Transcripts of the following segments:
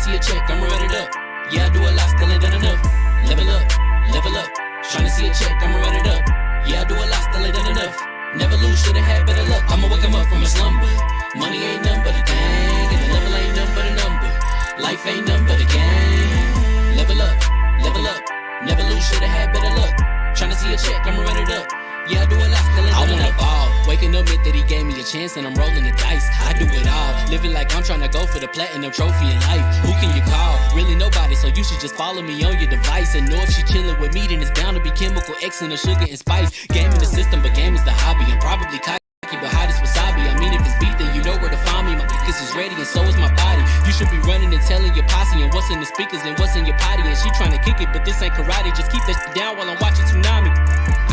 see a check, I'ma run it up. Yeah, I do a lot, still ain't done enough. Level up, level up. Tryna see a check, I'ma run it up. Yeah, I do a lot, still ain't done enough. Never lose, should've had better luck. I'ma wake 'em up from a slumber. Money ain't nothing but a gang, and the level ain't nothing but a number. Life ain't nothing but a game. Level up, level up. Never lose, should've had better luck. Tryna see a check, I'ma run it up. Yeah, I do a lot, still ain't done enough. I wanna ball. Waking up meant that he gave me a chance and I'm rolling the dice. I do it all. Living like I'm trying to go for the platinum trophy in life. Who can you call? Really nobody, so you should just follow me on your device. And know if she chilling with me, then it's bound to be chemical X and the sugar and spice. Game in the system, but game is the hobby. I'm probably cocky, but hot as wasabi. I mean, if it's beef, then you know where to find me. My niggas is ready and so is my body. You should be running and telling your posse and what's in the speakers and what's in your potty. And she trying to kick it, but this ain't karate. Just keep that shit down while I'm watching Tsunami.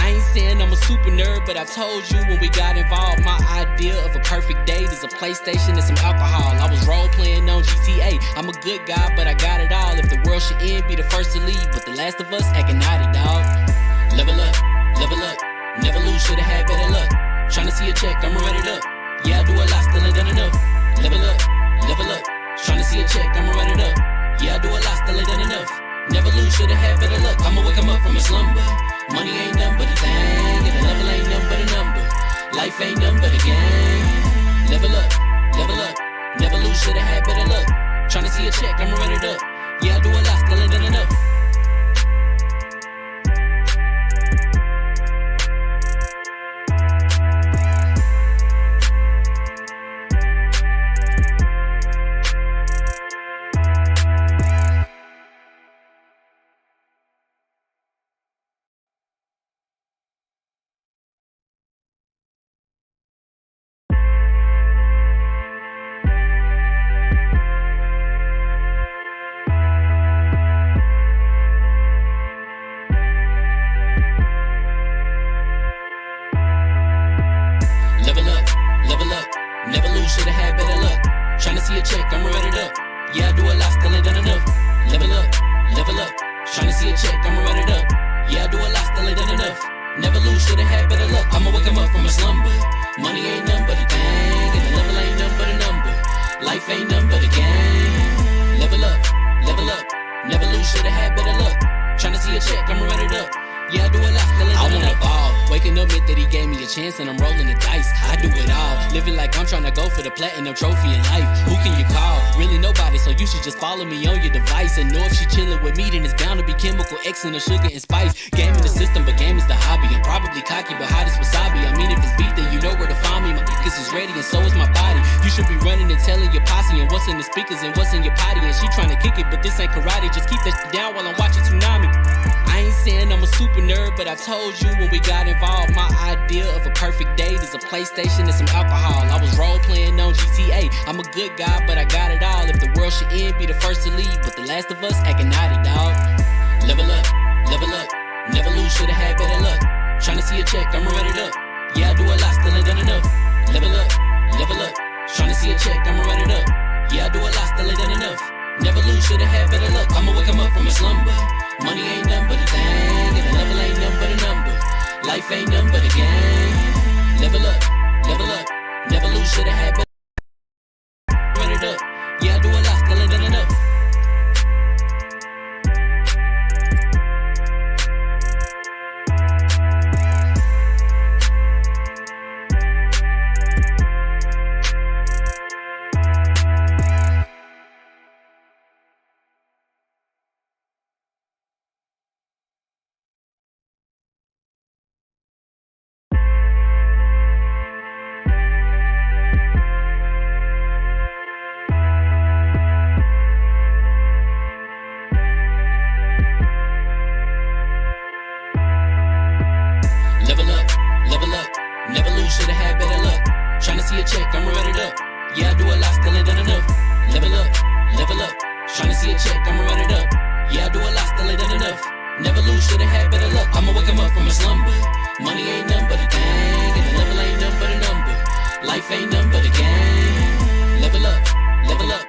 I ain't saying I'm a super nerd, but I told you when we got involved, my idea of a perfect date is a PlayStation and some alcohol. I was role playing on GTA. I'm a good guy, but I got it all. If the world should end, be the first to leave, but the last of us acting naughty, dog. Level up, level up. Never lose, should've had better luck. Tryna see a check, I'ma run it up. Yeah, I do a lot, still ain't done enough. Level up, level up. Tryna see a check, I'ma run it up. Yeah, I do a lot, still ain't done enough. Never lose, should've had better luck. I'ma wake 'em up from a slumber. Money ain't nothing but a thing, and the level ain't nothing but a number. Life ain't nothing but a game. Level up, level up. Never lose, should've had better luck. Tryna see a check, I'ma run it up. Yeah, I do a lot, still ain't done enough. Should've had better luck. Tryna see a check, I'ma run it up. Yeah, I do a lot, still ain't done enough. Level up, level up. Tryna see a check, I'ma run it up. Yeah, I do a lot, still ain't done enough. Never lose, should've had better luck. I'ma wake 'em up from a slumber. Money ain't nothing but a thing, and the level ain't nothing but a number. Life ain't nothing but a game. Level up, level up. Never lose, should've had better luck. Tryna see a check, I'ma run it up. Yeah, I do a lot, still ain't done enough. I wanna ball. Waking up meant that he gave me a chance and I'm rolling the dice. I do it all. Living like I'm trying to go for the platinum trophy in life. Who can you call? Really nobody, so you should just follow me on your device. And know if she chilling with me, then it's bound to be chemical X and the sugar and spice. Game in the system, but game is the hobby. I'm probably cocky, but hot as wasabi. I mean, if it's beef, then you know where to find me. My niggas is ready and so is my body. You should be running and telling your posse and what's in the speakers and what's in your potty. And she trying to kick it, but this ain't karate. Just keep that shit down while I'm watching Tsunami. I ain't saying I'm a super nerd, but I told you when we got involved, my idea of a perfect date is a PlayStation and some alcohol. I was role playing on GTA. I'm a good guy, but I got it all. If the world should end, be the first to leave, but the last of us acting naughty, dog. Level up, level up. Never lose, should've had better luck. Tryna see a check, I'ma run it up. Yeah, I do a lot, still ain't done enough. Level up, level up. Tryna see a check, I'ma run it up. Yeah, I do a lot, still ain't done enough. Never lose, should've had better luck. I'ma wake 'em up from a slumber. Money ain't nothing but a thing, and the level ain't nothing but a number. Life ain't nothing but a game. Level up, level up. Never lose, should've had better. Run it up. Yeah, I do a lot, still ain't done enough. Should've had better luck. Tryna see a check, I'ma run it up. Yeah, I do a lot, still ain't done enough. Level up, level up. Tryna see a check, I'ma run it up. Yeah, I do a lot, still ain't done enough. Never lose, should've had better luck. I'ma wake 'em up from a slumber. Money ain't nothing but a thing, and the level ain't nothing but a number. Life ain't nothing but a game. Level up, level up.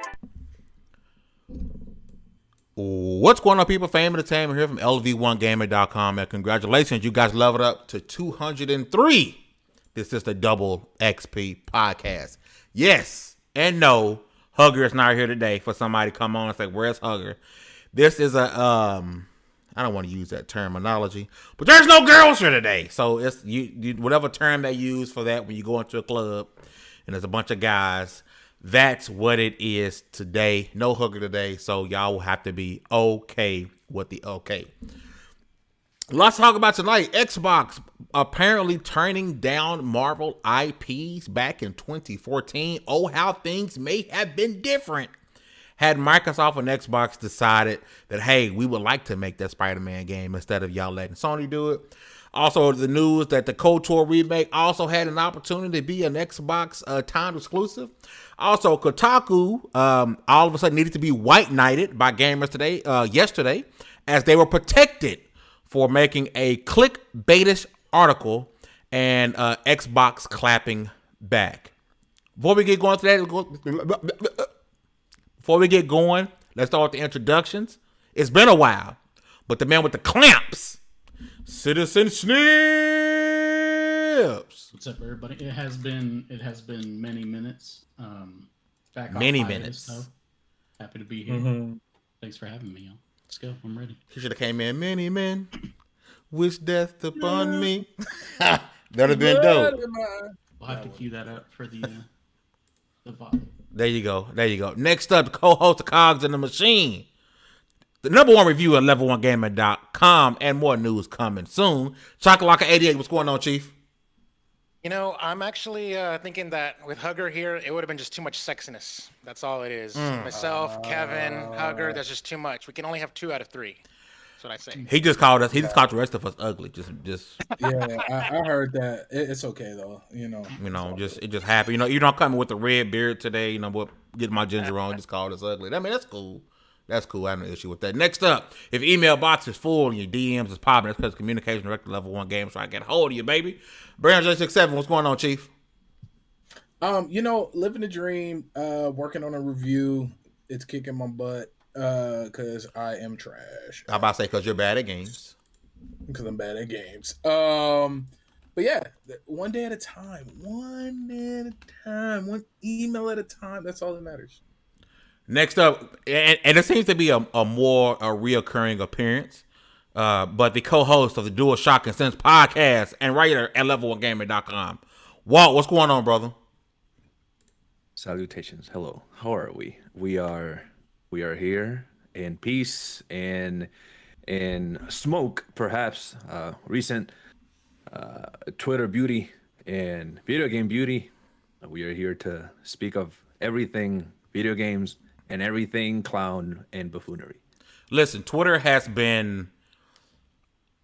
What's going on, people? Fame Entertainment here from LV1Gamer.com, and congratulations, you guys leveled up to 203. This is the Double XP podcast. Yes and no, Hugger is not here today for somebody to come on and say, where's Hugger? This is a, I don't want to use that terminology, but there's no girls here today. So it's you whatever term they use for that when you go into a club and there's a bunch of guys, that's what it is today. No Hugger today. So y'all will have to be okay with the okay. Let's talk about tonight. Xbox apparently turning down Marvel IPs back in 2014. Oh, how things may have been different had Microsoft and Xbox decided that, hey, we would like to make that Spider-Man game instead of y'all letting Sony do it. Also, the news that the KOTOR Remake also had an opportunity to be an Xbox timed exclusive. Also, Kotaku all of a sudden needed to be white-knighted by gamers yesterday, as they were protected for making a clickbaitish article and Xbox clapping back. Before we get going, let's start with the introductions. It's been a while, but the man with the clamps, Citizen Snips. What's up, everybody? It has been many minutes. Back many off minutes. So happy to be here. Thanks for having me, y'all. Let's go. I'm ready. He should have came in. Many men wish death upon me. That'd have been dope. We'll have to cue that up for the vibe. There you go. Next up, the co-host of Cogs in the Machine. The #1 review at level1gamer.com, and more news coming soon. Chocolate88, what's going on, Chief? You know, I'm actually thinking that with Hugger here, it would have been just too much sexiness. That's all it is. Myself, Kevin, Hugger, that's just too much. We can only have 2 out of 3. That's what I say. He just called the rest of us ugly. Just. Yeah, I heard that. It's okay though. It just happened. You're not coming with the red beard today. What? Get my ginger on. Just called us ugly. I mean, that's cool. That's cool. I have no issue with that. Next up, if your email box is full and your DMs is popping, it's because communication director level 1 games trying to get a hold of you, baby. Brandon J67, what's going on, Chief? Living the dream, working on a review. It's kicking my butt, because I am trash. I'm about to say because you're bad at games. Because I'm bad at games. But yeah, one day at a time. One email at a time. That's all that matters. Next up, and it seems to be a reoccurring appearance, but the co-host of the Dual Shock and Sense podcast and writer at level1gamer.com. Walt, what's going on, brother? Salutations. Hello. How are we? We are here in peace and in smoke, perhaps. Recent Twitter beauty and video game beauty. We are here to speak of everything video games and everything clown and buffoonery. Listen, Twitter has been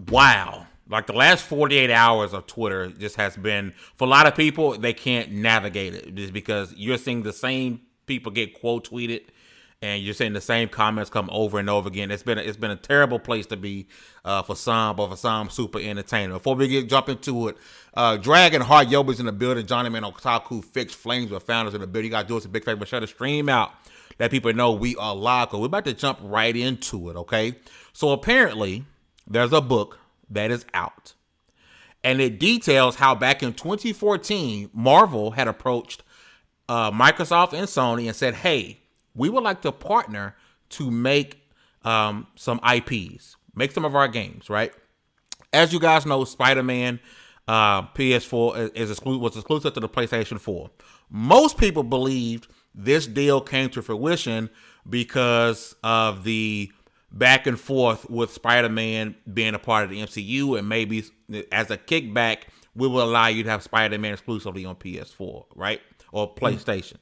wow. Like the last 48 hours of Twitter just has been, for a lot of people, they can't navigate it just because you're seeing the same people get quote tweeted and you're seeing the same comments come over and over again. It's been a terrible place to be for some, but for some super entertaining. Before we jump into it, Dragon Heart Yoba's in the building. Johnny Man on Kotaku, Fixed Flames with Founders in the building. You got to do us a big favor, shut the stream out. Let people know we are live, because we're about to jump right into it, okay? So apparently, there's a book that is out, and it details how back in 2014, Marvel had approached Microsoft and Sony and said, hey, we would like to partner to make some IPs, make some of our games, right? As you guys know, Spider-Man PS4 was exclusive to the PlayStation 4. Most people believed this deal came to fruition because of the back and forth with Spider-Man being a part of the MCU, and maybe as a kickback, we will allow you to have Spider-Man exclusively on PS4, right? Or PlayStation.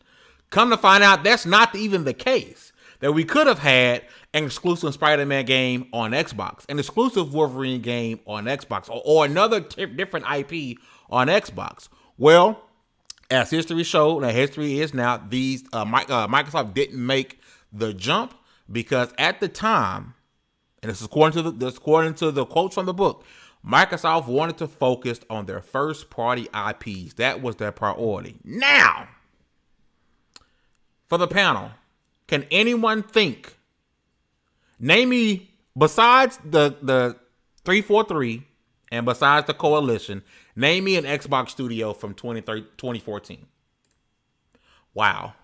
Come to find out, that's not even the case. That we could have had an exclusive Spider-Man game on Xbox, an exclusive Wolverine game on Xbox, or another different IP on Xbox. Well, as history showed, and history is now, these Microsoft didn't make the jump because at the time, and this is according to the quotes from the book, Microsoft wanted to focus on their first-party IPs. That was their priority. Now, for the panel, can anyone name me, besides the 343 and besides the Coalition, name me an Xbox studio from 2014. Wow.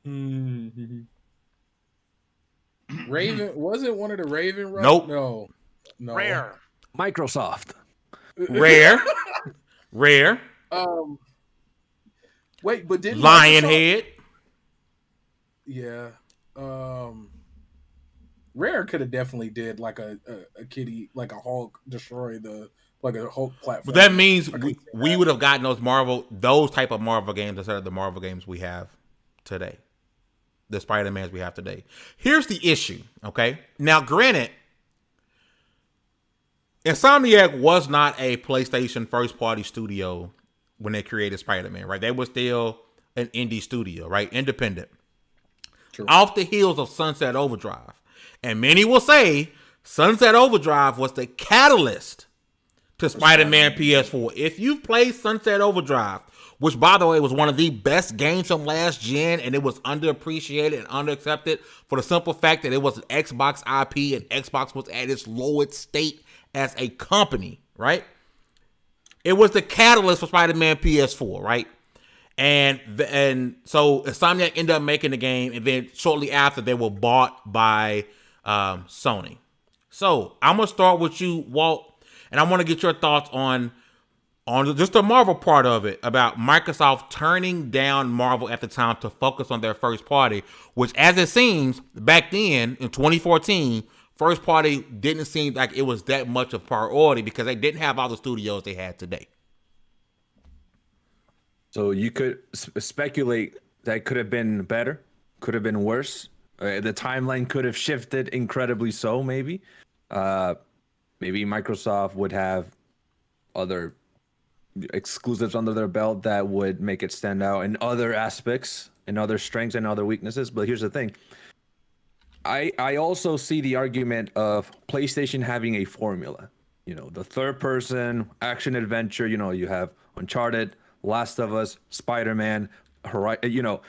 Mhm. Raven wasn't one of the Raven. Nope. No. Rare. Microsoft. Rare. Rare. Wait, but didn't Lionhead. Yeah. Rare could have definitely did like a kitty, like a Hulk destroy the like a Hulk platform. But that means we would have gotten those type of Marvel games instead of the Marvel games we have today. The Spider-Mans we have today. Here's the issue, okay? Now, granted, Insomniac was not a PlayStation first-party studio when they created Spider-Man, right? They were still an indie studio, right? Independent. True. Off the heels of Sunset Overdrive. And many will say Sunset Overdrive was the catalyst to Spider-Man PS4. If you've played Sunset Overdrive, which, by the way, was one of the best games from last gen, and it was underappreciated and underaccepted for the simple fact that it was an Xbox IP and Xbox was at its lowest state as a company, right? It was the catalyst for Spider-Man PS4, right? And so Insomniac ended up making the game, and then shortly after, they were bought by Sony. So I'm going to start with you, Walt, and I want to get your thoughts on just the Marvel part of it, about Microsoft turning down Marvel at the time to focus on their first party, which, as it seems, back then in 2014, first party didn't seem like it was that much of priority because they didn't have all the studios they had today. So you could speculate that could have been better, could have been worse. The timeline could have shifted incredibly so, maybe. Maybe Microsoft would have other exclusives under their belt that would make it stand out in other aspects, in other strengths and other weaknesses. But here's the thing. I also see the argument of PlayStation having a formula. You know, the third person action adventure, you know, you have Uncharted, Last of Us, Spider-Man, you know,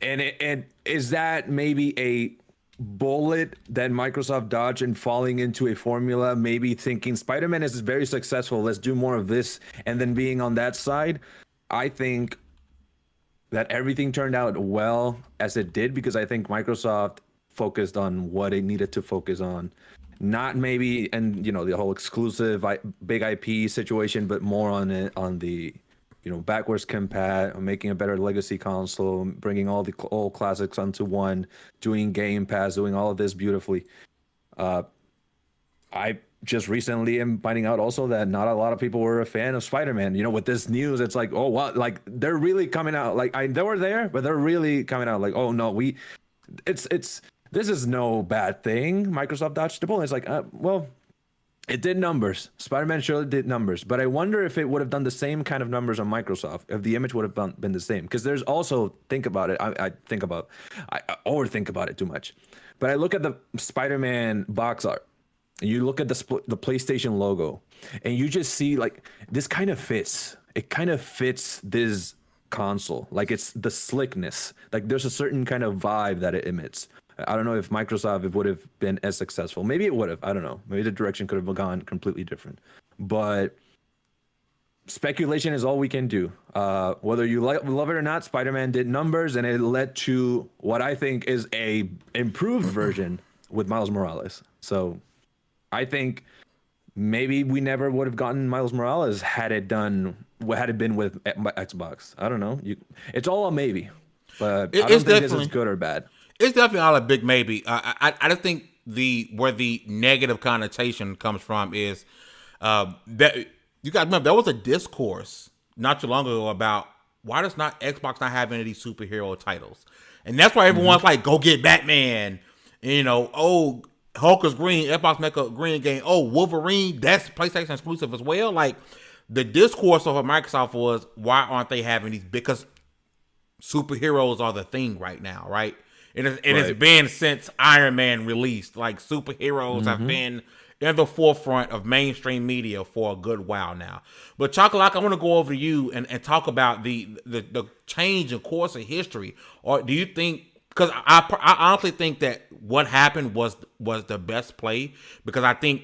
and is that maybe a bullet that Microsoft dodged in falling into a formula, maybe thinking Spider-Man is very successful, let's do more of this, and then being on that side? I think that everything turned out well as it did because I think Microsoft focused on what it needed to focus on, not maybe, and you know, the whole exclusive big IP situation, but more on the, you know, backwards compat, making a better legacy console, bringing all the old classics onto one, doing Game Pass, doing all of this beautifully. I just recently am finding out also that not a lot of people were a fan of Spider-Man. You know, with this news, it's like, oh, what? Like, they're really coming out. Like, they were there, but they're really coming out like, oh, no, this is no bad thing. Microsoft dodged the bullet. It's like, well, it did numbers. Spider-Man surely did numbers, but I wonder if it would have done the same kind of numbers on Microsoft, if the image would have been the same. Because there's also, think about it. I overthink about it too much. But I look at the Spider-Man box art, and you look at the PlayStation logo, and you just see like this kind of fits. It kind of fits this console. Like it's the slickness. Like there's a certain kind of vibe that it emits. I don't know if Microsoft would have been as successful. Maybe it would have. I don't know. Maybe the direction could have gone completely different. But speculation is all we can do. Whether you love it or not, Spider-Man did numbers, and it led to what I think is a improved version with Miles Morales. So I think maybe we never would have gotten Miles Morales had it been with Xbox. I don't know. It's all a maybe. But I don't think this is good or bad. It's definitely all a big maybe. I don't think where the negative connotation comes from is that you got to remember there was a discourse not too long ago about why does Xbox not have any of these superhero titles, and that's why everyone's like, go get Batman. And, you know, oh, Hulk is green, Xbox make a green game. Oh, Wolverine, that's PlayStation exclusive as well. Like the discourse of Microsoft was, why aren't they having these? Because superheroes are the thing right now, right? It has been since Iron Man released. Like superheroes have been in the forefront of mainstream media for a good while now. But Chocolate, I want to go over to you and talk about the change in course of history. Or do you think? Because I honestly think that what happened was the best play, because I think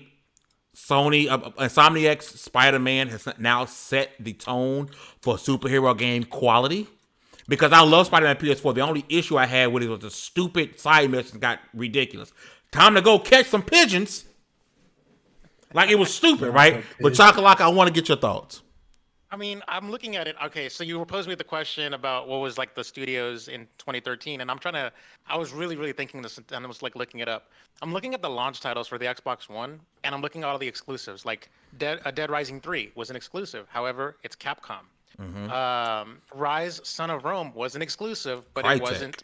Sony, Insomniac's Spider-Man has now set the tone for superhero game quality. Because I love Spider-Man PS4. The only issue I had with it was the stupid side missions got ridiculous. Time to go catch some pigeons. Like, it was stupid, right? But Chocolate, I want to get your thoughts. I mean, I'm looking at it. Okay, so you were posing me the question about what was like the studios in 2013, and I was really thinking this, and I was like looking it up. I'm looking at the launch titles for the Xbox One, and I'm looking at all the exclusives. Like Dead Rising 3 was an exclusive. However, it's Capcom. Rise Son of Rome was an exclusive, but Crytek. it wasn't.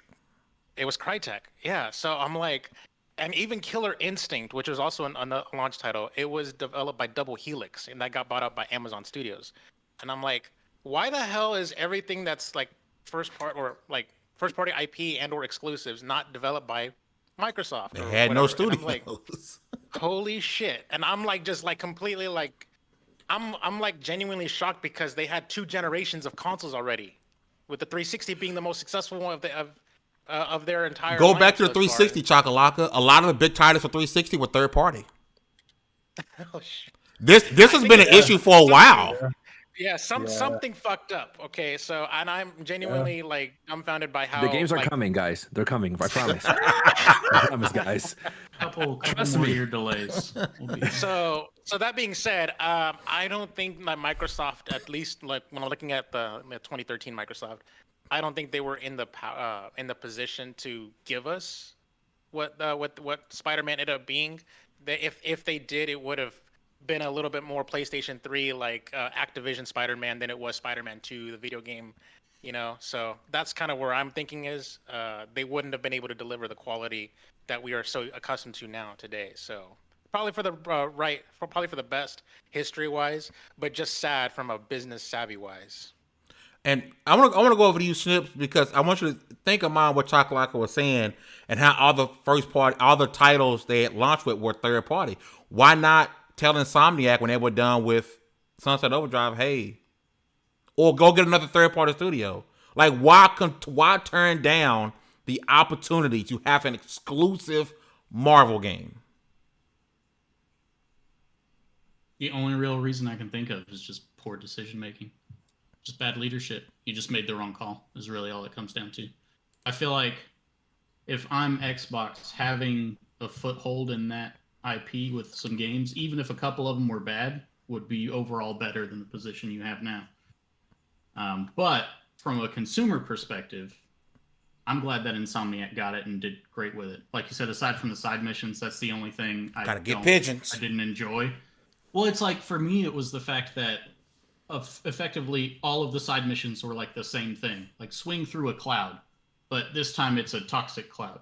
It was Crytek. Yeah, so I'm like, and even Killer Instinct, which was also a launch title, it was developed by Double Helix, and that got bought out by Amazon Studios. And I'm like, why the hell is everything that's like first party IP and or exclusives not developed by Microsoft? They or had no whatever? And I'm studios. like, holy shit! And I'm like, just like completely like, I'm like genuinely shocked because they had 2 generations of consoles already, with the 360 being the most successful one of their entire. Go back to the lineup 360, Chocolate. A lot of the big titles for 360 were third party. Oh, shit. This has been an issue for a while. Yeah, something fucked up. Okay, so and I'm genuinely like dumbfounded by how The games are like, coming, guys. They're coming. I promise. I promise, guys. Couple Trust more me. year delays. We'll be- So that being said, I don't think that Microsoft, at least like when I'm looking at the 2013 Microsoft, I don't think they were in the position to give us what Spider-Man ended up being. If they did, it would have been a little bit more PlayStation 3 like Activision Spider-Man than it was Spider-Man 2, the video game, you know. So that's kind of where I'm thinking is they wouldn't have been able to deliver the quality that we are so accustomed to now today. So probably for the probably for the best history-wise, but just sad from a business savvy-wise. And I want to go over to you, Snips, because I want you to think of mine what Chocolate was saying and how all the titles they had launched with were third party. Why not tell Insomniac when they were done with Sunset Overdrive, hey, or go get another third party studio? Like, why turn down the opportunity to have an exclusive Marvel game? The only real reason I can think of is just poor decision making. Just bad leadership. You just made the wrong call, is really all it comes down to. I feel like if I'm Xbox, having a foothold in that IP with some games, even if a couple of them were bad, would be overall better than the position you have now. But from a consumer perspective, I'm glad that Insomniac got it and did great with it. Like you said, aside from the side missions, that's the only thing I didn't enjoy. Well, it's like, for me, it was the fact that effectively all of the side missions were like the same thing, like swing through a cloud, but this time it's a toxic cloud.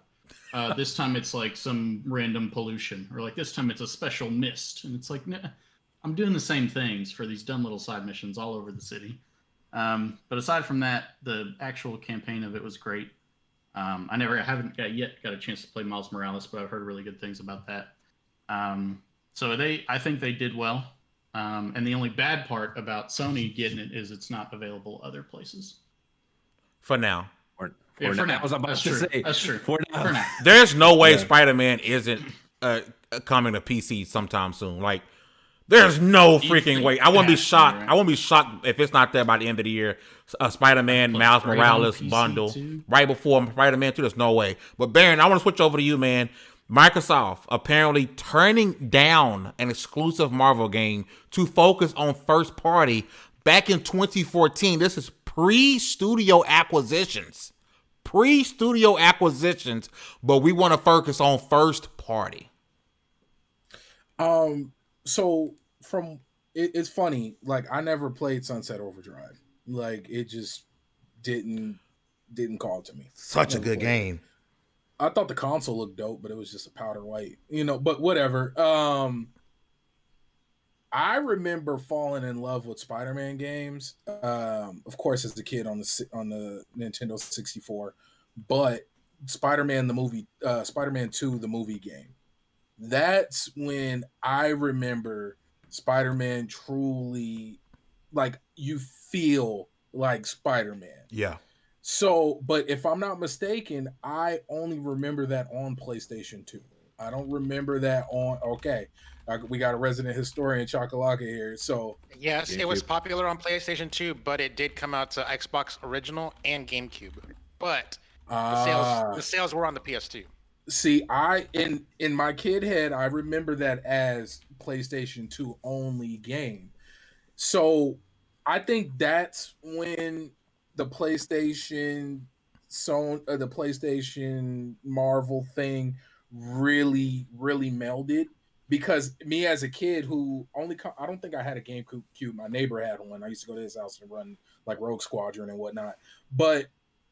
This time it's like some random pollution, or like this time it's a special mist, and it's like, nah, I'm doing the same things for these dumb little side missions all over the city. But aside from that, the actual campaign of it was great. I haven't yet got a chance to play Miles Morales, but I've heard really good things about that. So I think they did well. And the only bad part about Sony getting it is it's not available other places. For now. For now. I was about to say. That's true. For now. There's no way Spider-Man isn't coming to PC sometime soon. Like, there's no freaking way. I wouldn't be shocked. Right? I wouldn't be shocked if it's not there by the end of the year. Spider-Man, Miles Morales bundle too. right before Spider-Man 2. There's no way. But Baron, I want to switch over to you, man. Microsoft apparently turning down an exclusive Marvel game to focus on first party back in 2014. This is pre-studio acquisitions. But we want to focus on first party. So it's funny. Like, I never played Sunset Overdrive. Like, it just didn't call to me. Such a good game. I thought the console looked dope, but it was just a powder white, but whatever. I remember falling in love with Spider-Man games. Of course, as a kid on the Nintendo 64, but Spider-Man the movie, Spider-Man 2 the movie game. That's when I remember Spider-Man truly, like, you feel like Spider-Man. Yeah. So, but if I'm not mistaken, I only remember that on PlayStation 2. I don't remember that on. Okay, we got a resident historian Chakalaka here. So Yes, it was GameCube. popular on PlayStation 2, but it did come out to Xbox Original and GameCube. But the sales were on the PS2. see, I in my kid head, I remember that as PlayStation 2 only game. So I think that's when the the PlayStation Marvel thing really melded. Because me as a kid who I don't think I had a GameCube. My neighbor had one. I used to go to his house and run like Rogue Squadron and whatnot. But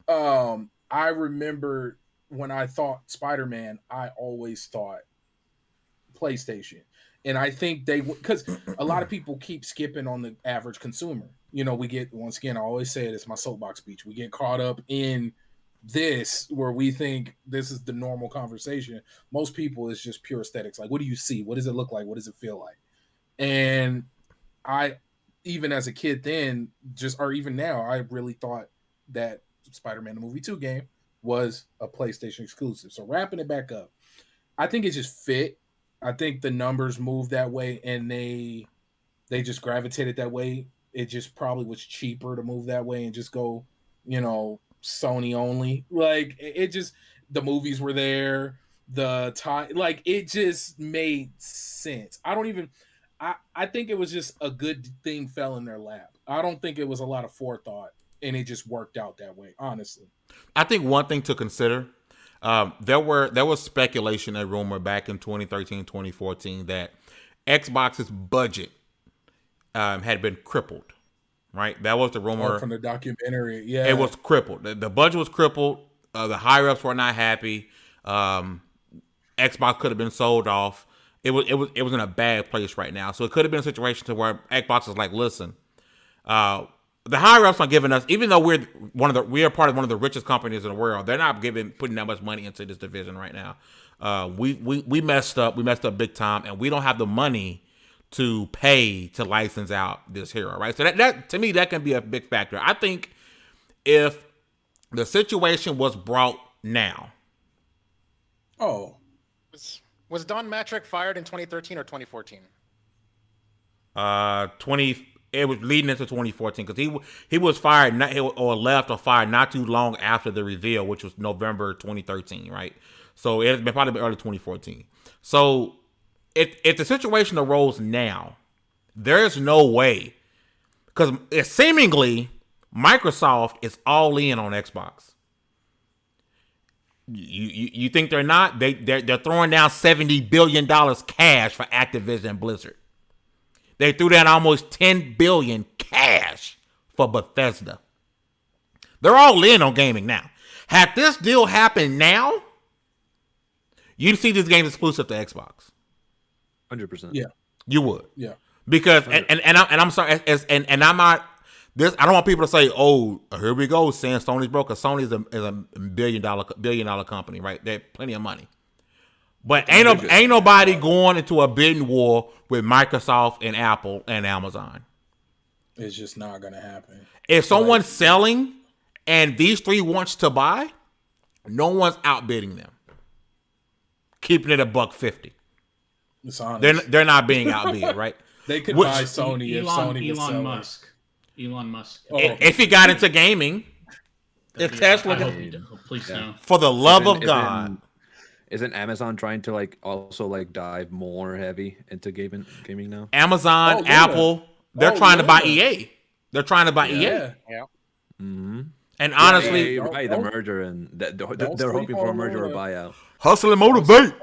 I remember when I thought Spider-Man, I always thought PlayStation. And I think because a lot of people keep skipping on the average consumer. You know, we get, once again, I always say it, it's my soapbox speech. We get caught up in this where we think this is the normal conversation. Most people is just pure aesthetics. Like, what do you see? What does it look like? What does it feel like? And I, even as a kid then, or even now, I really thought that Spider-Man the Movie 2 game was a PlayStation exclusive. So wrapping it back up, I think it just fit. I think the numbers moved that way, and they just gravitated that way. It just probably was cheaper to move that way and just go, Sony only. Like, it just, the movies were there, the time, like, it just made sense. I think it was just a good thing fell in their lap. I don't think it was a lot of forethought, and it just worked out that way, honestly. I think one thing to consider, there was speculation and rumor back in 2013, 2014 that Xbox's budget had been crippled. Right, that was the rumor from the documentary. Yeah, it was crippled. The budget was crippled. The higher ups were not happy. Xbox could have been sold off. It was in a bad place right now. So it could have been a situation to where Xbox is like, listen, the higher ups are giving us, even though we are part of one of the richest companies in the world, they're not putting that much money into this division right now. We messed up. We messed up big time, and we don't have the money to pay to license out this hero, right? So that to me, that can be a big factor. I think if the situation was brought now. Oh. Was Don Matrick fired in 2013 or 2014? It was leading into 2014 because he was fired or left or fired not too long after the reveal, which was November 2013, right? So it has been probably early 2014. So if the situation arose now, there's no way, because seemingly Microsoft is all in on Xbox. You think they're not? They're throwing down $70 billion cash for Activision and Blizzard. They threw down almost $10 billion cash for Bethesda. They're all in on gaming now. Had this deal happened now, you'd see this game exclusive to Xbox. 100%. Yeah, you would. Yeah, because I'm sorry, and I'm not this. I don't want people to say, "Oh, here we go," saying Sony's broke. Because Sony is a billion dollar company, right? They have plenty of money, but ain't nobody going into a bidding war with Microsoft and Apple and Amazon. It's just not gonna happen. If someone's selling and these three wants to buy, no one's outbidding them. Keeping it $1.50. It's honest. They're not being outbid, right? They could buy Sony if Sony was selling. Elon Musk. Oh. If he got into gaming, if Tesla, please no. For the love of God, isn't Amazon trying to also dive more heavy into gaming now? Amazon, Apple, they're trying to buy EA. They're trying to buy EA. Yeah. Mm-hmm. And honestly, the merger and they're hoping for a merger or buyout. Hustle and motivate.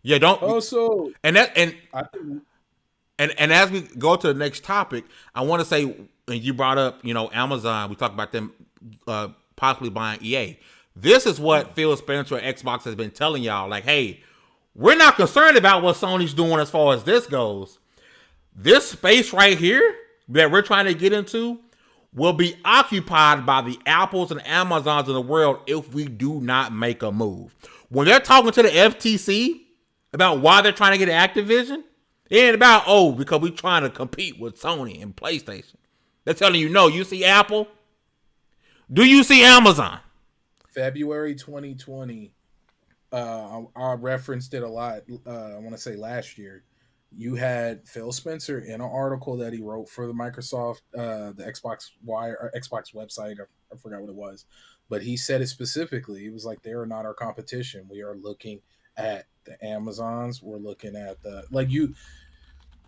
Yeah, don't. Also, And as we go to the next topic, I want to say, and you brought up, Amazon. We talked about them possibly buying EA. This is what Phil Spencer at Xbox has been telling y'all. Like, hey, we're not concerned about what Sony's doing as far as this goes. This space right here that we're trying to get into will be occupied by the Apples and Amazons of the world if we do not make a move. When they're talking to the FTC about why they're trying to get Activision, it ain't about, because we're trying to compete with Sony and PlayStation. They're telling you, no, you see Apple? Do you see Amazon? February 2020, I referenced it a lot. I want to say last year, you had Phil Spencer in an article that he wrote for the Microsoft, the Xbox Wire or Xbox website. I forgot what it was, but he said it specifically. He was like, "They are not our competition. We are looking at the Amazons. We're looking at the like you.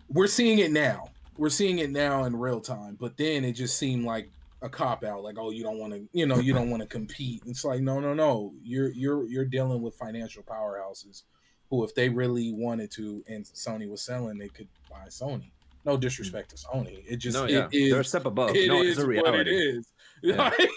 We're seeing it now. We're seeing it now in real time. But then it just seemed like a cop out. Like, oh, you don't want to, you don't want to compete. It's like, no. You're dealing with financial powerhouses who, if they really wanted to, and Sony was selling, they could buy Sony. No disrespect to Sony. It just it is. They're a step above. It no, is it's a reality. what it is. Yeah. Like,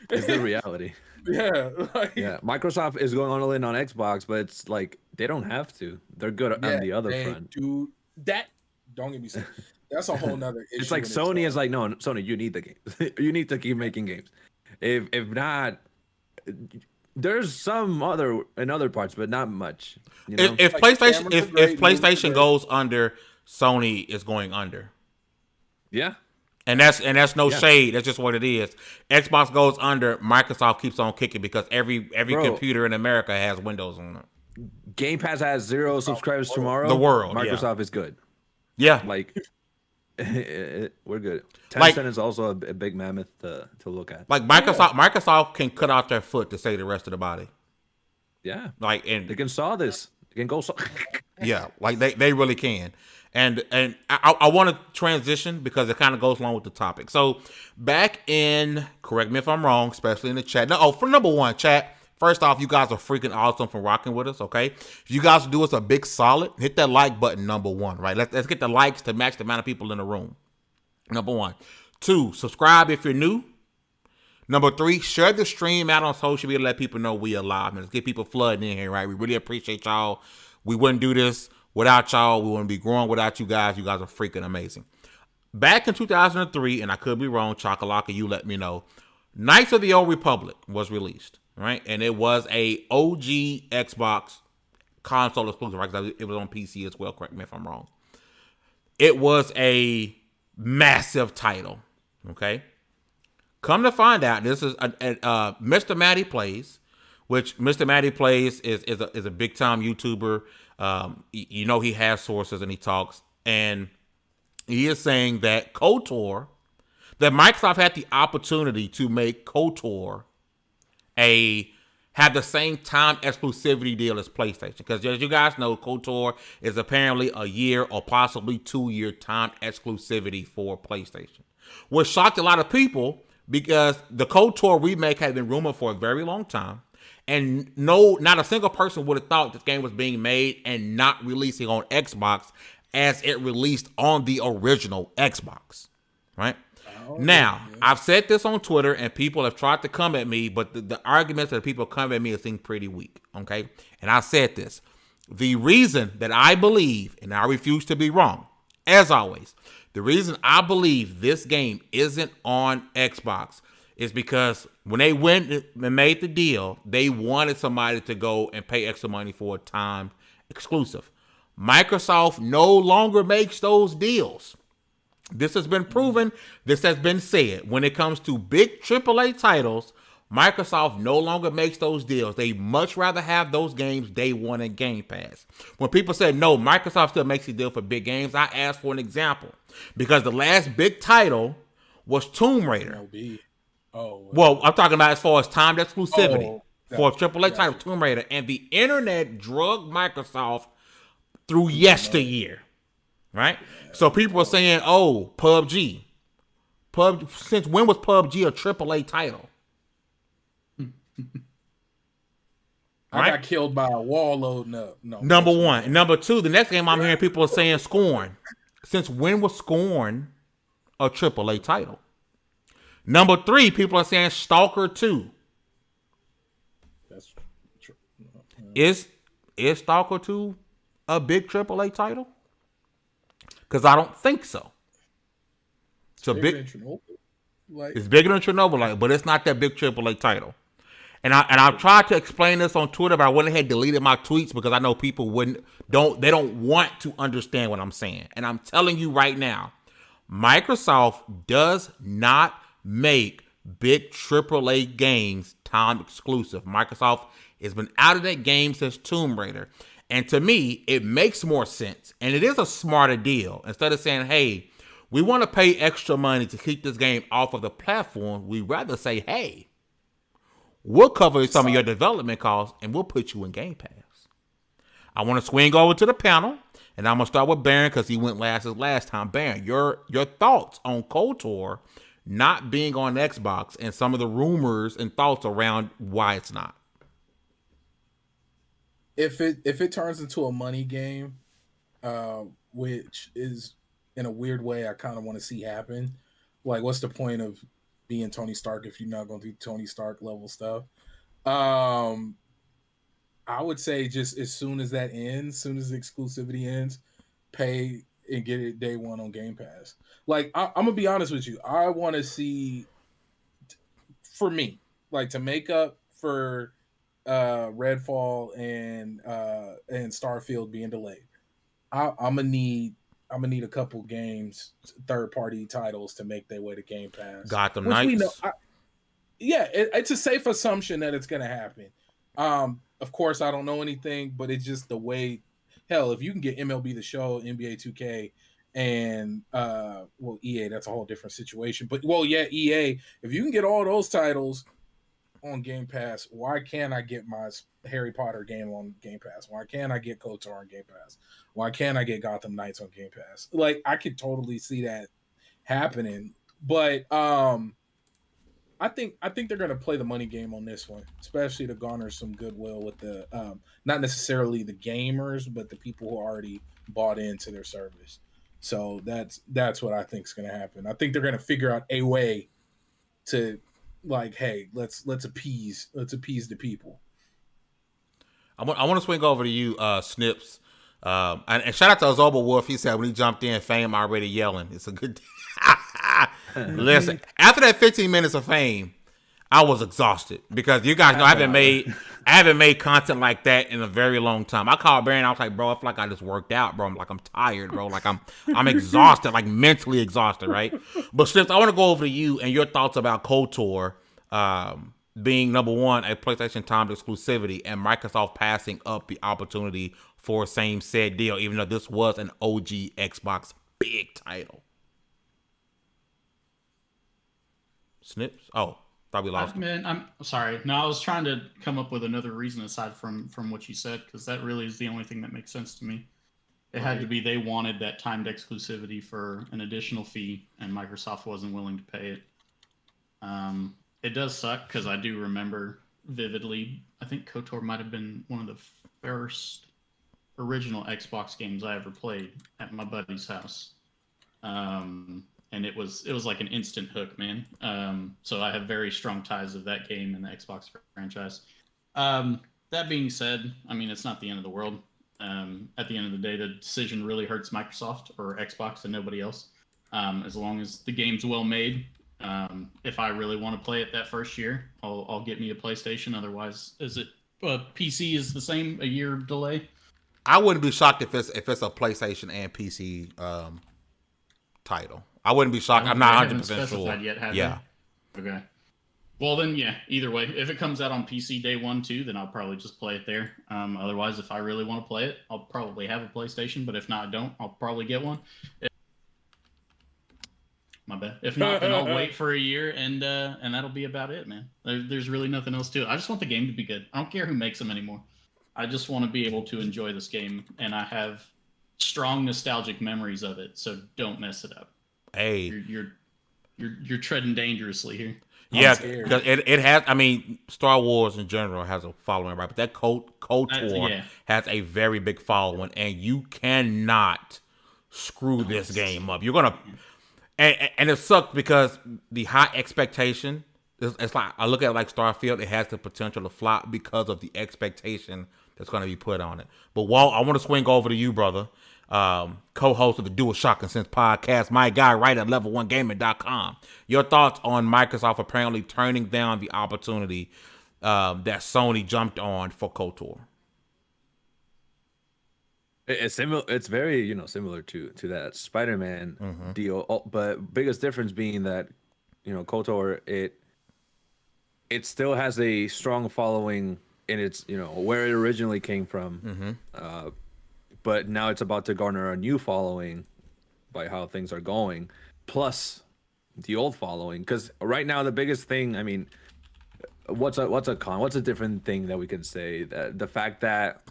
It's the reality. Yeah. Like, Yeah. Microsoft is going all in on Xbox, but it's like they don't have to. They're good on the other front. Do that. Don't get me started. That's a whole nother issue. It's like Sony is like, no, Sony, you need the games. You need to keep making games. If not, there's some other parts, but not much. You know? If Like, PlayStation cameras are if great, PlayStation movies are goes under, Sony is going under. Yeah. And that's no Yeah. shade. That's just what it is. Xbox goes under, Microsoft keeps on kicking because every computer in America has Windows on it. Game Pass has 0 subscribers tomorrow. The world, yeah. Microsoft is good. Yeah. Like, we're good. Tencent Like- is also a big mammoth to look at. Like Microsoft can cut off their foot to save the rest of the body. Yeah. Like They and can saw this. They can go saw. yeah, like they really can. And I want to transition because it kind of goes along with the topic. So back in, correct me if I'm wrong, especially in the chat. No, for number one, chat. First off, you guys are freaking awesome for rocking with us, okay? If you guys do us a big solid, hit that like button, number one, right? Let's get the likes to match the amount of people in the room. Number one. 2, subscribe if you're new. Number 3, share the stream out on social media to let people know we are live. And let's get people flooding in here, right? We really appreciate y'all. We wouldn't do this without y'all. We wouldn't be growing without you guys. You guys are freaking amazing. Back in 2003, and I could be wrong, Chocolaka, you let me know, Knights of the Old Republic was released, right? And it was a OG Xbox console exclusive, right? 'Cause it was on PC as well, correct me if I'm wrong. It was a massive title, okay? Come to find out, this is Mr. Matty Plays, which Mr. Matty Plays is a big time YouTuber. You know he has sources and he talks, and he is saying that that Microsoft had the opportunity to make KOTOR have the same time exclusivity deal as PlayStation. Because as you guys know, KOTOR is apparently a year or possibly 2-year time exclusivity for PlayStation. What shocked a lot of people, because the KOTOR remake had been rumored for a very long time, and not a single person would have thought this game was being made and not releasing on Xbox as it released on the original Xbox, right? Now, I've said this on Twitter, and people have tried to come at me, but the arguments that people come at me seem pretty weak, okay? And I said this. The reason that I believe, and I refuse to be wrong, as always, the reason I believe this game isn't on Xbox is because when they went and made the deal, they wanted somebody to go and pay extra money for a timed exclusive. Microsoft no longer makes those deals. This has been proven. This has been said. When it comes to big AAA titles, Microsoft no longer makes those deals. They much rather have those games day one in Game Pass. When people said, no, Microsoft still makes a deal for big games, I asked for an example. Because the last big title was Tomb Raider. Well, I'm talking about as far as timed exclusivity for a AAA title, Tomb Raider. And the internet drugged Microsoft through yesteryear. Right? So people are saying, oh, PUBG. Since when was PUBG a AAA title? I got killed by a wall loading up. No. Number one. And number 2, the next game I'm hearing people are saying Scorn. Since when was Scorn a AAA title? Number 3, people are saying Stalker 2. That's true. Is Stalker 2 a big AAA title? Because I don't think so. It's it's bigger than Chernobyl, but it's not that big AAA title. And I've tried to explain this on Twitter, but I went ahead and deleted my tweets because I know people don't want to understand what I'm saying. And I'm telling you right now, Microsoft does not make big AAA games time exclusive. Microsoft It's been out of that game since Tomb Raider. And to me, it makes more sense. And it is a smarter deal. Instead of saying, hey, we want to pay extra money to keep this game off of the platform, we'd rather say, hey, we'll cover some of your development costs and we'll put you in Game Pass. I want to swing over to the panel, and I'm going to start with Baron because he went last time. Baron, your thoughts on KOTOR not being on Xbox and some of the rumors and thoughts around why it's not. If it turns into a money game, which is in a weird way I kind of want to see happen. Like, what's the point of being Tony Stark if you're not going to do Tony Stark level stuff? I would say just as soon as that ends, as soon as the exclusivity ends, pay and get it day one on Game Pass. Like, I'm gonna be honest with you, I want to see, for me, like, to make up for Redfall and Starfield being delayed, I'm gonna need a couple games, third party titles to make their way to Game Pass. Gotham which Knights. We know, it's a safe assumption that it's gonna happen. Of course, I don't know anything, but it's just the way. Hell, if you can get MLB The Show, NBA 2K, and EA, that's a whole different situation. But EA, if you can get all those titles on Game Pass, why can't I get my Harry Potter game on Game Pass? Why can't I get KOTOR on Game Pass? Why can't I get Gotham Knights on Game Pass? Like, I could totally see that happening. But I think they're gonna play the money game on this one, especially to garner some goodwill with the not necessarily the gamers, but the people who already bought into their service. So that's what I think is gonna happen. I think they're gonna figure out a way to, like, hey, let's appease the people. I want to swing over to you, Snips. And shout out to Azoba Wolf. He said when he jumped in, Fame already yelling. It's a good. Listen, after that 15 minutes of Fame, I was exhausted because you guys know I haven't made content like that in a very long time. I called Barry and I was like, bro, I feel like I just worked out, bro. I'm like, I'm tired, bro. Like I'm exhausted, like mentally exhausted, right? But Snips, I want to go over to you and your thoughts about KOTOR being, number one, a PlayStation timed exclusivity, and Microsoft passing up the opportunity for a same said deal, even though this was an OG Xbox big title. Snips? Oh, thought we lost him. Man, I'm sorry. No, I was trying to come up with another reason aside from what you said, because that really is the only thing that makes sense to me. It had to be they wanted that timed exclusivity for an additional fee, and Microsoft wasn't willing to pay it. It does suck because I do remember vividly. I think KOTOR might have been one of the first original Xbox games I ever played at my buddy's house. And it was like an instant hook, man. So I have very strong ties of that game and the Xbox franchise. That being said, I mean, it's not the end of the world. At the end of the day, the decision really hurts Microsoft or Xbox and nobody else. As long as the game's well made. If I really want to play it that first year, I'll get me a PlayStation. Otherwise, PC is the same, a year delay? I wouldn't be shocked if it's a PlayStation and PC title. I wouldn't be shocked. I'm not 100% sure. Yet, have yeah. They? Okay. Well, then, yeah. Either way, if it comes out on PC day one too, then I'll probably just play it there. Otherwise, if I really want to play it, I'll probably have a PlayStation. But if not, I don't. I'll probably get one. My bad. If not, then I'll wait for a year, and that'll be about it, man. There's really nothing else to it. I just want the game to be good. I don't care who makes them anymore. I just want to be able to enjoy this game, and I have strong nostalgic memories of it. So don't mess it up. Hey, you're treading dangerously here. Yeah, because it has. I mean, Star Wars in general has a following, right? But that KOTOR has a very big following, and you cannot screw this game up. You're gonna, and it sucks because the high expectation. It's like I look at it like Starfield. It has the potential to flop because of the expectation that's going to be put on it. But Walt, I want to swing over to you, brother. Co-host of the Dual Shock and Sense podcast, my guy right at level1gaming.com. Your thoughts on Microsoft apparently turning down the opportunity that Sony jumped on for KOTOR? It's similar. It's very similar to that Spider-Man deal, but biggest difference being that KOTOR it still has a strong following and it's where it originally came from. But now it's about to garner a new following by how things are going, plus the old following. Because right now the biggest thing, I mean, what's a different thing that we can say, that the fact that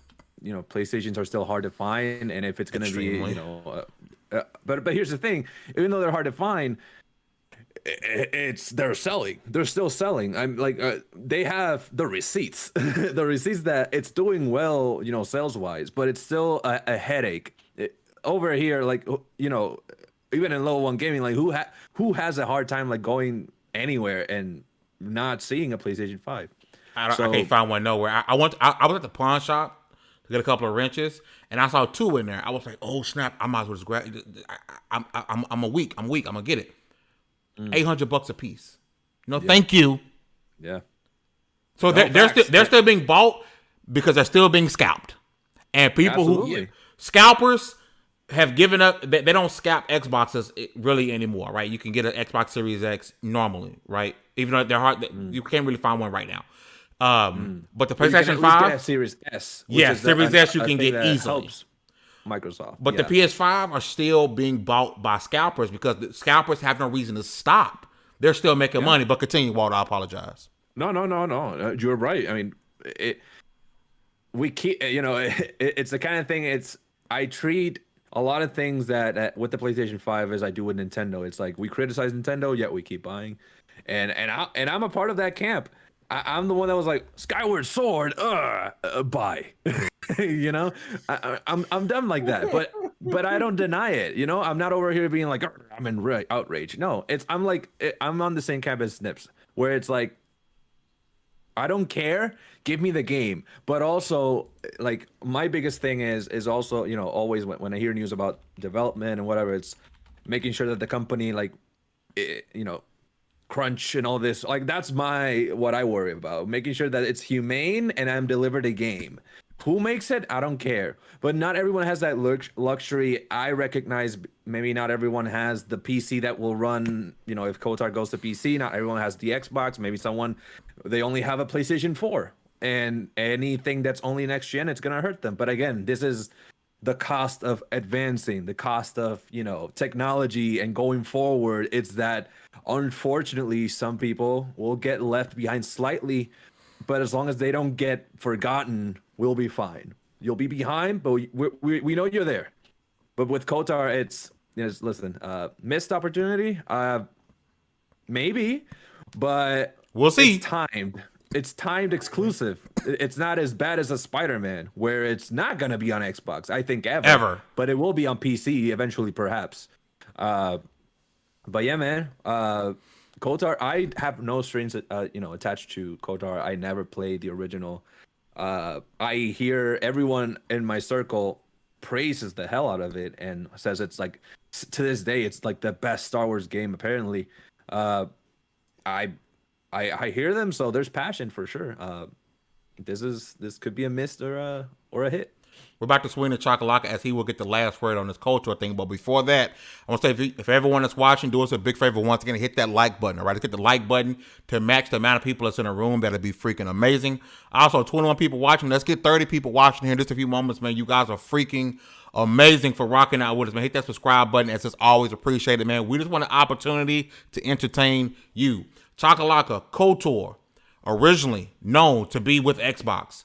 PlayStations are still hard to find, and if it's going to be but here's the thing, even though they're hard to find, they're selling. They're still selling. I'm like, they have the receipts, the receipts that it's doing well, sales wise, but it's still a headache over here. Like, even in level 1 gaming, like who has a hard time like going anywhere and not seeing a PlayStation 5? I can't find one nowhere. I was at the pawn shop to get a couple of wrenches, and I saw 2 in there. I was like, oh snap! I might as well just grab. I'm weak. I'm gonna get it. $800 a piece. Thank you. Yeah. So they're still being bought because they're still being scalped, and people who scalpers have given up. They don't scalp Xboxes really anymore, right? You can get an Xbox Series X normally, right? Even though they're hard, you can't really find one right now. But the PlayStation 5, Series S, Series S you can get easily. Helps Microsoft, but the PS5 are still being bought by scalpers because the scalpers have no reason to stop. They're still making money. But continue, Walter. I apologize. No. You're right. I mean, we keep. It's the kind of thing. I treat a lot of things that with the PlayStation 5 as I do with Nintendo. It's like we criticize Nintendo, yet we keep buying, and I'm a part of that camp. I'm the one that was like, Skyward Sword, buy. I'm dumb like that, but I don't deny it. I'm not over here being like, I'm in outrage. No, I'm on the same camp as Snips, where it's like, I don't care. Give me the game. But also, like, my biggest thing is also, always when I hear news about development and whatever, it's making sure that the company, like, crunch and all this, like, that's what I worry about, making sure that it's humane and I'm delivered a game. Who makes it? I don't care. But not everyone has that luxury. I recognize maybe not everyone has the PC that will run, if KOTOR goes to PC, not everyone has the Xbox. Maybe they only have a PlayStation 4. And anything that's only next gen, it's going to hurt them. But again, this is the cost of advancing, the cost of, technology and going forward. It's that, unfortunately, some people will get left behind slightly, but as long as they don't get forgotten, we'll be fine. You'll be behind, but we know you're there. But with KOTOR, it's listen, missed opportunity, maybe, but we'll see. It's timed exclusive. It's not as bad as a Spider-Man, where it's not gonna be on Xbox, I think, ever. But it will be on PC eventually, perhaps. But yeah, man. KOTOR, I have no strings, attached to KOTOR. I never played the original. I hear everyone in my circle praises the hell out of it and says it's like, to this day, it's like the best Star Wars game. Apparently, I hear them, so there's passion for sure. This could be a miss or a hit. We're about to swing to Chakalaka as he will get the last word on this KOTOR thing. But before that, I want to say, if everyone that's watching, do us a big favor once again, hit that like button, all right? Hit the like button to match the amount of people that's in the room. That'll be freaking amazing. Also, 21 people watching. Let's get 30 people watching here in just a few moments, man. You guys are freaking amazing for rocking out with us, man. Hit that subscribe button. It's just always appreciated, man. We just want an opportunity to entertain you. Chakalaka, KOTOR, originally known to be with Xbox.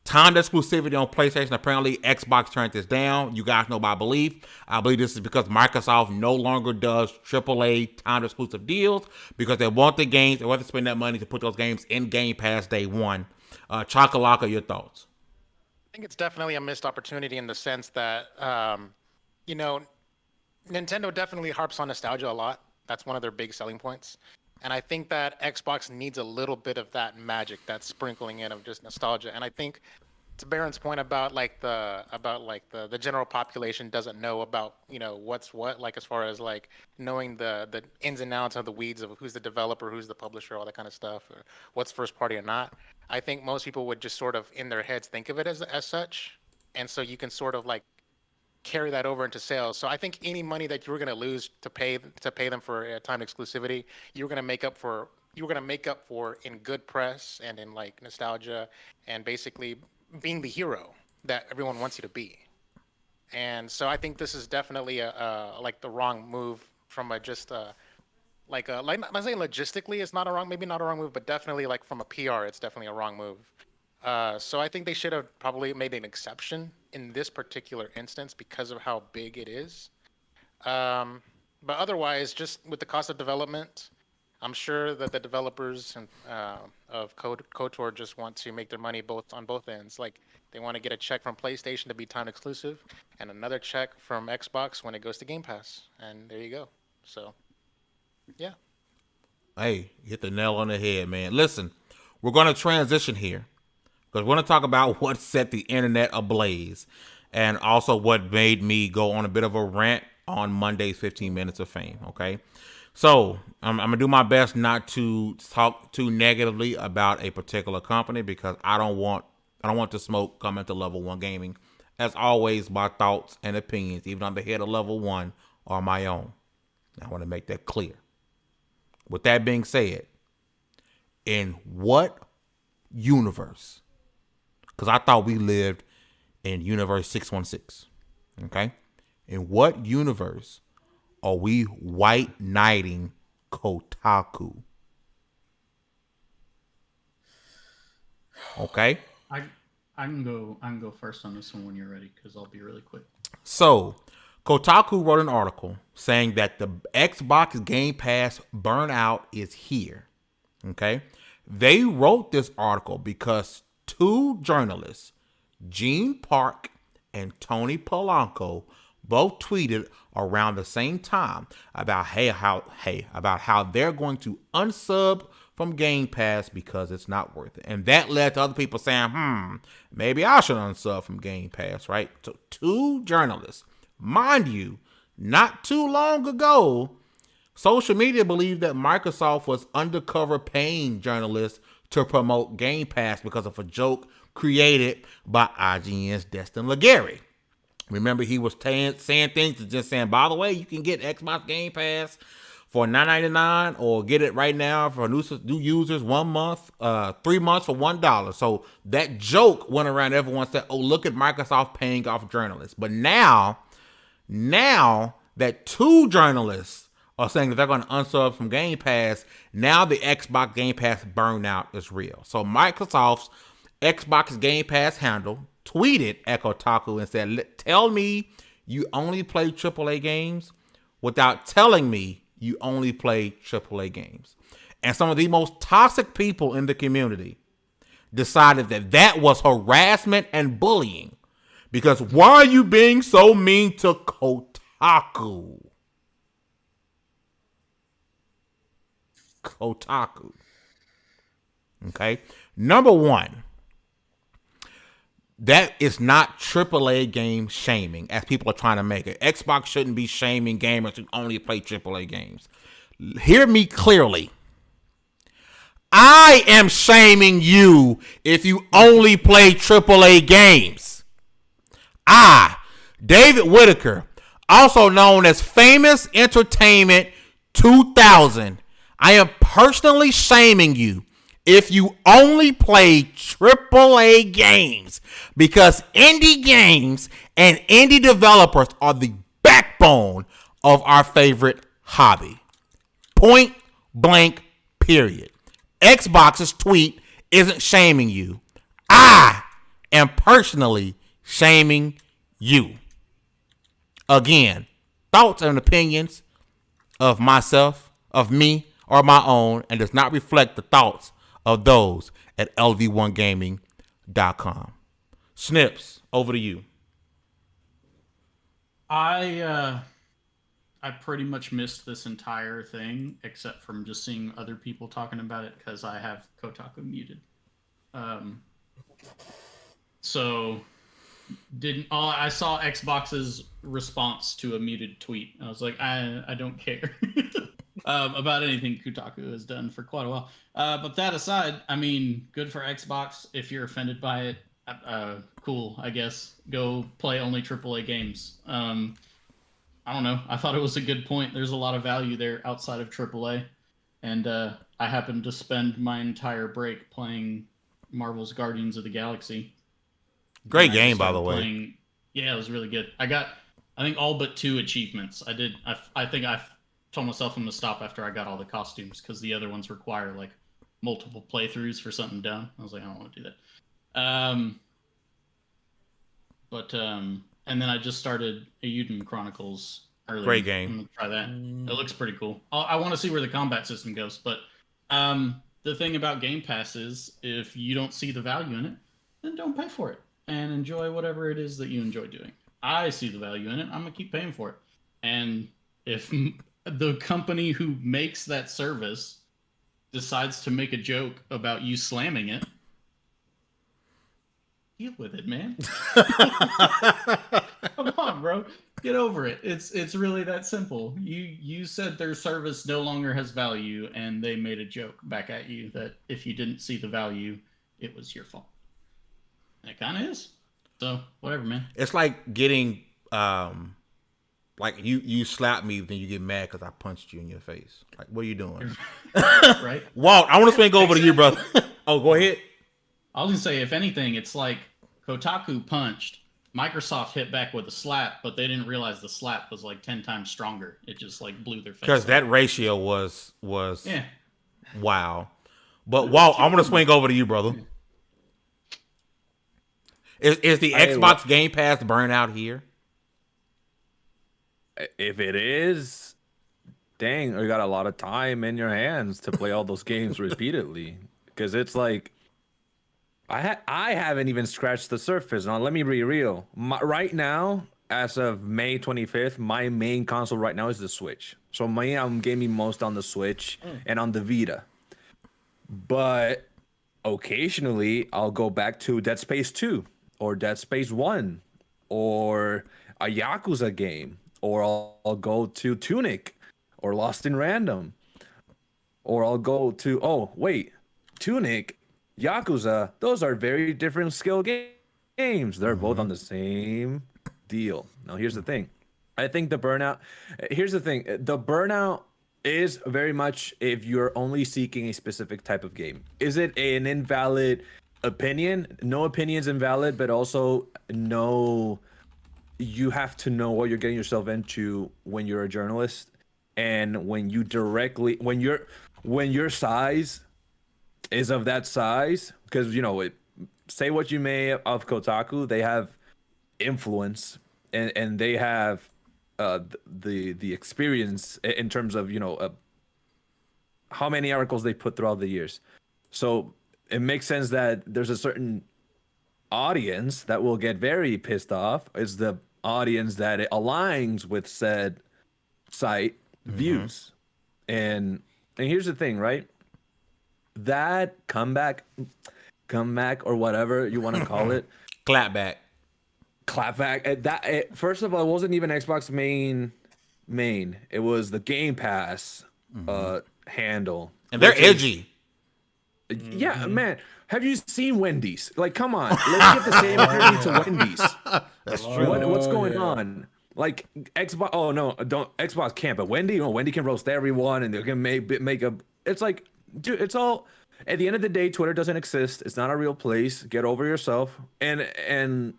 Timed exclusivity on PlayStation. Apparently, Xbox turned this down. You guys know by belief. I believe this is because Microsoft no longer does AAA timed exclusive deals because they want the games. They want to spend that money to put those games in Game Pass day one. Chakalaka, your thoughts? I think it's definitely a missed opportunity in the sense that, Nintendo definitely harps on nostalgia a lot. That's one of their big selling points. And I think that Xbox needs a little bit of that magic, that sprinkling in of just nostalgia. And I think, to Baron's point about the general population doesn't know about what's what, like as far as like knowing the ins and outs of the weeds of who's the developer, who's the publisher, all that kind of stuff, or what's first party or not. I think most people would just sort of in their heads think of it as such, and so you can sort of like carry that over into sales. So I think any money that you were going to lose to pay them for time exclusivity, you were going to make up for you were gonna make up for in good press and in like nostalgia and basically being the hero that everyone wants you to be. And so I think this is definitely a like the wrong move from a just like I'm not saying logistically it's not a wrong, maybe not a wrong move, but definitely like from a PR it's definitely a wrong move. So I think they should have probably made an exception in this particular instance because of how big it is. But otherwise, just with the cost of development, I'm sure that the developers of KOTOR just want to make their money both on both ends. Like they want to get a check from PlayStation to be time exclusive, and another check from Xbox when it goes to Game Pass. And there you go. So, yeah. Hey, you hit the nail on the head, man. Listen, we're going to transition here because we're going to talk about what set the internet ablaze and also what made me go on a bit of a rant on Monday's 15 Minutes of Fame, okay? So I'm going to do my best not to talk too negatively about a particular company because I don't want the smoke coming to Level 1 Gaming. As always, my thoughts and opinions, even on the head of Level 1, are my own. I want to make that clear. With that being said, in what universe? Because I thought we lived in universe 616. Okay? In what universe are we white knighting Kotaku? Okay? I can go first on this one when you're ready because I'll be really quick. So, Kotaku wrote an article saying that the Xbox Game Pass burnout is here. Okay? They wrote this article because two journalists, Gene Park and Tony Polanco, both tweeted around the same time about how they're going to unsub from Game Pass because it's not worth it. And that led to other people saying, maybe I should unsub from Game Pass, right? So two journalists. Mind you, not too long ago, social media believed that Microsoft was undercover paying journalists to promote Game Pass because of a joke created by IGN's Destin Legary. Remember, he was saying things to just saying, by the way, you can get Xbox Game Pass for $9.99 or get it right now for new users 1 month, 3 months for $1. So that joke went around. Everyone said, oh, look at Microsoft paying off journalists. But now that two journalists are saying that they're going to unsub from Game Pass, now the Xbox Game Pass burnout is real. So Microsoft's Xbox Game Pass handle tweeted at Kotaku and said, tell me you only play AAA games without telling me you only play AAA games. And some of the most toxic people in the community decided that that was harassment and bullying. Because why are you being so mean to Kotaku? Kotaku. Okay? Number one, that is not AAA game shaming, as people are trying to make it. Xbox shouldn't be shaming gamers who only play AAA games. Hear me clearly. I am shaming you if you only play AAA games. I, David Whitaker, also known as Famous Entertainment 2000, I am personally shaming you if you only play AAA games, because indie games and indie developers are the backbone of our favorite hobby. Point blank, period. Xbox's tweet isn't shaming you. I am personally shaming you. Again, thoughts and opinions of myself, of me, are my own and does not reflect the thoughts of those at lv1gaming.com. Snips, over to you. I pretty much missed this entire thing except from just seeing other people talking about it because I have Kotaku muted. So I saw Xbox's response to a muted tweet. I was like, I don't care about anything Kotaku has done for quite a while. But that aside, I mean, good for Xbox. If you're offended by it, cool, I guess. Go play only AAA games. I don't know. I thought it was a good point. There's a lot of value there outside of AAA. And I happened to spend my entire break playing Marvel's Guardians of the Galaxy. Great And I game, just by started the way. playing- Yeah, it was really good. I think all but 2 achievements. I think I told myself I'm gonna stop after I got all the costumes because the other ones require like multiple playthroughs for something dumb. I was like, I don't want to do that. And then I just started Euden Chronicles earlier. Great game. I'm gonna try that. It looks pretty cool. I want to see where the combat system goes, but the thing about Game Pass is if you don't see the value in it, then don't pay for it and enjoy whatever it is that you enjoy doing. I see the value in it. I'm gonna keep paying for it. And if the company who makes that service decides to make a joke about you slamming it, deal with it, man. Come on, bro. Get over it. It's really that simple. You said their service no longer has value, and they made a joke back at you that if you didn't see the value, it was your fault. And it kind of is. So whatever, man. It's like getting like you slap me, then you get mad because I punched you in your face. Like, what are you doing? Right? Walt, I want to swing over to you, brother. Oh, go ahead. I was gonna say, if anything, it's like Kotaku punched, Microsoft hit back with a slap, but they didn't realize the slap was like 10 times stronger. It just like blew their face. Because off. that ratio was Yeah. wow. But Walt, I'm gonna swing over to you, brother. Is the Xbox Game Pass burnout here? If it is, dang, you got a lot of time in your hands to play all those games repeatedly. Because it's like, I haven't even scratched the surface. Now, let me be real. Right now, as of May 25th, my main console right now is the Switch. So I'm gaming most on the Switch and on the Vita. But occasionally, I'll go back to Dead Space 2 or Dead Space 1 or a Yakuza game. Or I'll go to Tunic or Lost in Random. Or I'll go to, Tunic, Yakuza, those are very different skill games. They're both on the same deal. Now, here's the thing. I think the burnout is very much if you're only seeking a specific type of game. Is it an invalid opinion? No opinion's invalid, but also you have to know what you're getting yourself into when you're a journalist, and when your size is of that size, because say what you may of Kotaku, they have influence and they have the experience in terms of how many articles they put throughout the years. So it makes sense that there's a certain audience that will get very pissed off. Is the audience that it aligns with said site views. And here's the thing, right? That comeback or whatever you want to call it, clapback. First of all, it wasn't even Xbox main. It was the Game Pass handle, and they're edgy. Yeah, man. Have you seen Wendy's? Like, come on, let's get the same energy to Wendy's. That's true. What's going on? Like Xbox? Oh no, don't Xbox can't. But Wendy can roast everyone, and they can make a. It's like, dude, it's all. At the end of the day, Twitter doesn't exist. It's not a real place. Get over yourself. And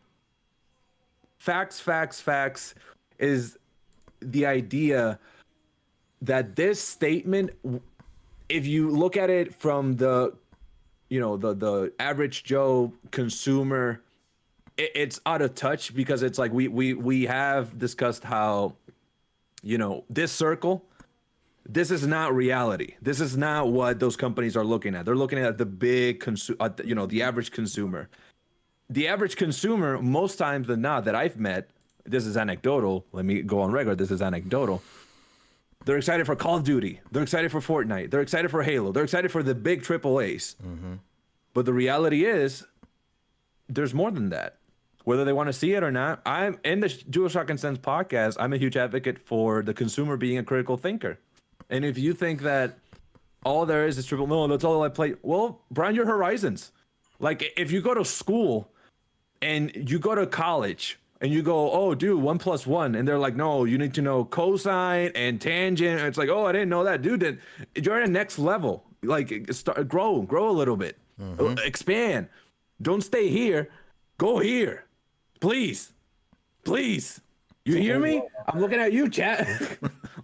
facts is the idea that this statement, if you look at it from the average Joe consumer, it's out of touch, because it's like we have discussed how this circle, this is not reality. This is not what those companies are looking at. They're looking at the big the average consumer. The average consumer, most times than not that I've met, this is anecdotal, let me go on record, this is anecdotal, they're excited for Call of Duty. They're excited for Fortnite. They're excited for Halo. They're excited for the big AAAs. But the reality is, there's more than that. Whether they want to see it or not, I'm in the DualShock and Sense podcast. I'm a huge advocate for the consumer being a critical thinker. And if you think that all there is triple, no, that's all I play. Well, broaden your horizons. Like, if you go to school and you go to college and you go, oh, dude, 1 + 1. And they're like, no, you need to know cosine and tangent. And it's like, oh, I didn't know that. Dude, you're at a next level. like grow a little bit, expand. Don't stay here. Go here, please. You hear me? I'm looking at you, chat.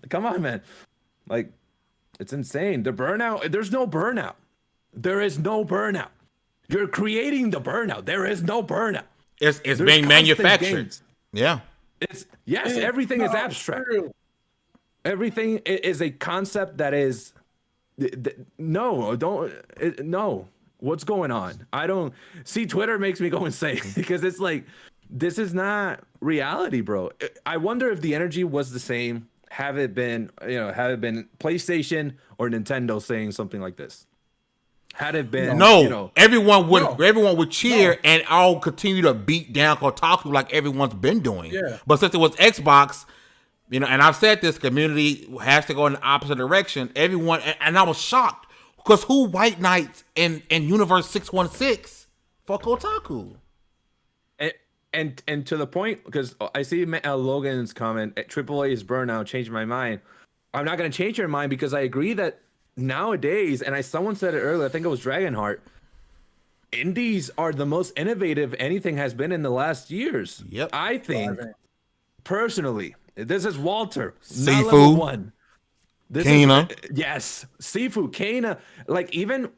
Come on, man. Like, it's insane. The burnout. There's no burnout. There is no burnout. You're creating the burnout. There is no burnout. It's being manufactured. Gains. Yeah. Everything is abstract. True. Everything is a concept that is no. What's going on? I don't see. Twitter makes me go insane because it's like, this is not reality, bro. I wonder if the energy was the same. Have it been PlayStation or Nintendo saying something like this? Had it been everyone would cheer and all continue to beat down Kotaku like everyone's been doing. Yeah. But since it was Xbox, and I've said this, community has to go in the opposite direction. Everyone, and I was shocked because who white knights in Universe 616 for Kotaku? And to the point, because I see Logan's comment, AAA's burnout changed my mind. I'm not going to change your mind because I agree that nowadays, and someone said it earlier, I think it was Dragonheart, indies are the most innovative anything has been in the last years. Yep. I think, personally, this is Walter. Sifu. One. Kana. Yes. Sifu, Kana. Like, even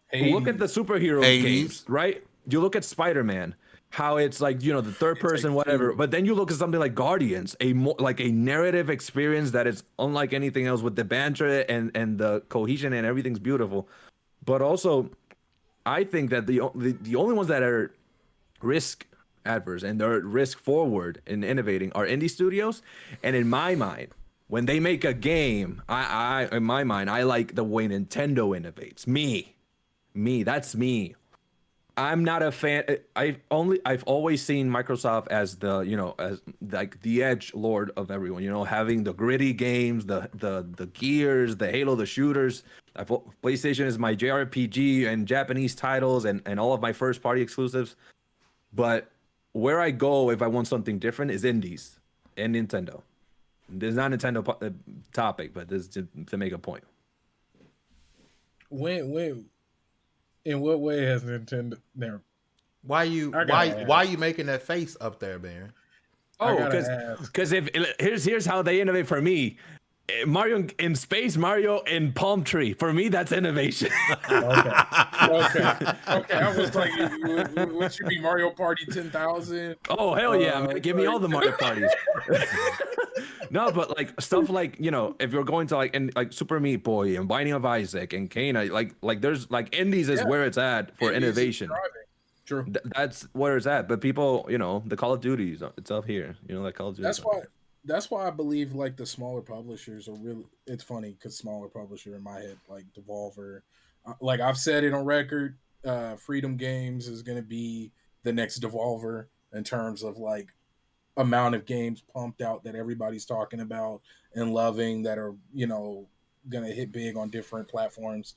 Hades. look at the superhero games, right? You look at Spider-Man. How it's like, the third person, whatever. But then you look at something like Guardians, a narrative experience that is unlike anything else with the banter and the cohesion and everything's beautiful. But also, I think that the only ones that are risk adverse and they're risk forward in innovating are indie studios. And in my mind, when they make a game, I like the way Nintendo innovates. That's me. I'm not a fan. I've always seen Microsoft as as like the edge lord of everyone. Having the gritty games, the Gears, the Halo, the shooters. PlayStation is my JRPG and Japanese titles and all of my first party exclusives. But where I go if I want something different is indies and Nintendo. There's not a Nintendo topic, but this is to make a point. In what way has Nintendo there? Why you making that face up there, man? Oh, because if here's how they innovate for me. Mario in Space, Mario in Palm Tree. For me, that's innovation. Okay. I was like, what should be Mario Party 10,000? Oh, hell yeah, man. Give me all the Mario parties. No, but like stuff like, if you're going to like Super Meat Boy and Binding of Isaac and Kana, like there's like indies is where it's at for innovation. True. That's where it's at. But people, the Call of Duties, it's up here. Like Call of Duty. That's why I believe like the smaller publishers are really. It's funny because smaller publisher in my head, like Devolver, like I've said it on record, Freedom Games is going to be the next Devolver in terms of like amount of games pumped out that everybody's talking about and loving that are going to hit big on different platforms.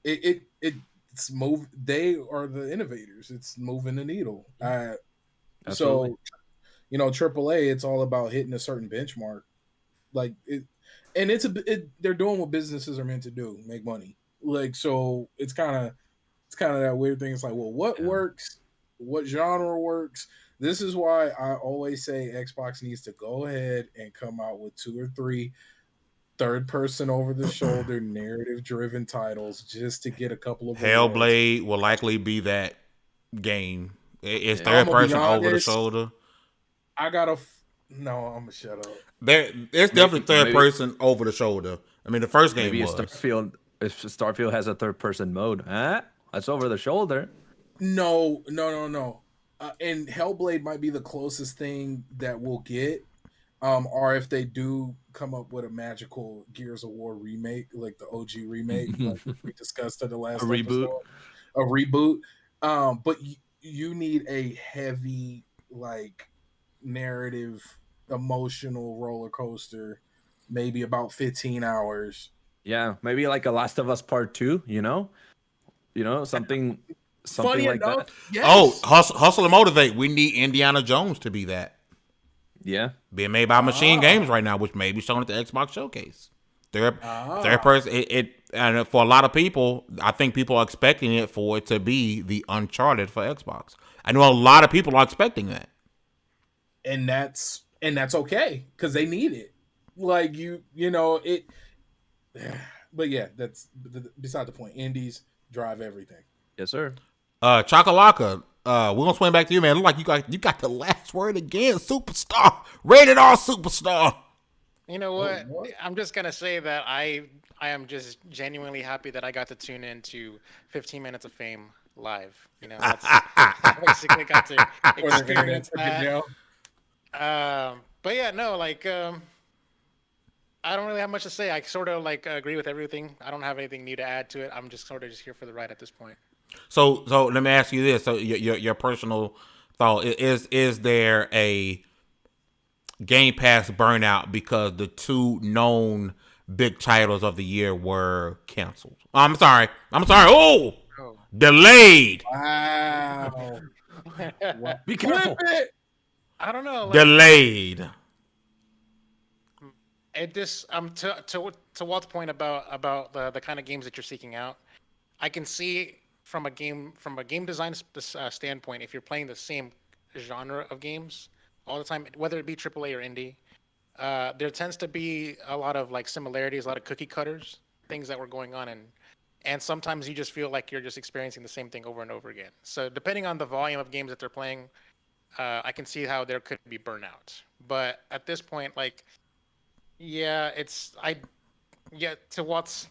It's move. They are the innovators. It's moving the needle. So. AAA, it's all about hitting a certain benchmark, like it, and they're doing what businesses are meant to do, make money. Like, so it's kind of that weird thing. It's like, well, what works? What genre works? This is why I always say Xbox needs to go ahead and come out with 2 or 3 third-person over-the-shoulder narrative-driven titles just to get a couple of Hellblade will likely be that game. It's third-person over-the-shoulder. I'm gonna shut up. It's definitely third person over the shoulder. I mean, the first game was. If Starfield has a third person mode, that's over the shoulder. No. And Hellblade might be the closest thing that we'll get. Or if they do come up with a magical Gears of War remake, like the OG remake, like we discussed in the last episode, a reboot. But you need a heavy like narrative emotional roller coaster, maybe about 15 hours. Yeah, maybe like a Last of Us Part 2, something Funny like enough, that. yes. Oh, hustle and motivate. We need Indiana Jones to be that. Yeah. Being made by Machine Games right now, which may be shown at the Xbox Showcase. Third person. And for a lot of people, I think people are expecting it for it to be the Uncharted for Xbox. I know a lot of people are expecting that, and that's okay because they need it. Like you know it. But yeah, that's beside the point. Indies drive everything. Yes, sir. Chakalaka. We're gonna swing back to you, man. Look like you got the last word again, superstar. Rated R superstar. You know what? I'm just gonna say that I am just genuinely happy that I got to tune into 15 Minutes of Fame live. You know, that's I basically got to experience that. But yeah, no, like I don't really have much to say. I sort of like agree with everything. I don't have anything new to add to it. I'm just sort of just here for the ride at this point. So let me ask you this: so your personal thought is there a Game Pass burnout because the two known big titles of the year were canceled? I'm sorry. Oh, delayed. Wow. Be careful. I don't know. Like, Delayed. It just to Walt's point about the kind of games that you're seeking out. I can see from a game design standpoint, if you're playing the same genre of games all the time, whether it be AAA or indie, there tends to be a lot of like similarities, a lot of cookie cutters, things that were going on, and sometimes you just feel like you're just experiencing the same thing over and over again. So depending on the volume of games that they're playing, I can see how there could be burnout. But at this point, like, yeah, to Walt's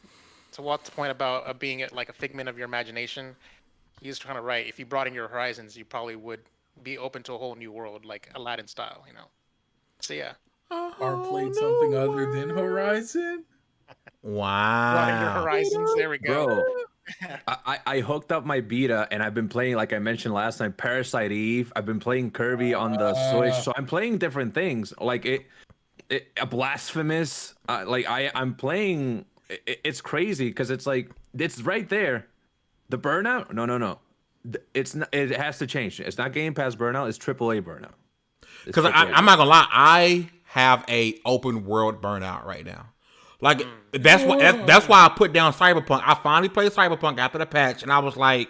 point about being like a figment of your imagination, he's kind of right. If you broaden your horizons, you probably would be open to a whole new world, like Aladdin style, you know. So yeah. Or played something other than Horizon. Wow. Broaden your horizons. There we go. Bro, I hooked up my beta and I've been playing, like I mentioned last time, Parasite Eve. I've been playing Kirby on the Switch, so I'm playing different things. Like a Blasphemous. I'm playing. It's crazy because it's like it's right there. The burnout? No. It's not. It has to change. It's not Game Pass burnout. It's AAA burnout. Because I'm not gonna lie, I have a open world burnout right now. Like that's why I put down Cyberpunk. I finally played Cyberpunk after the patch, and I was like,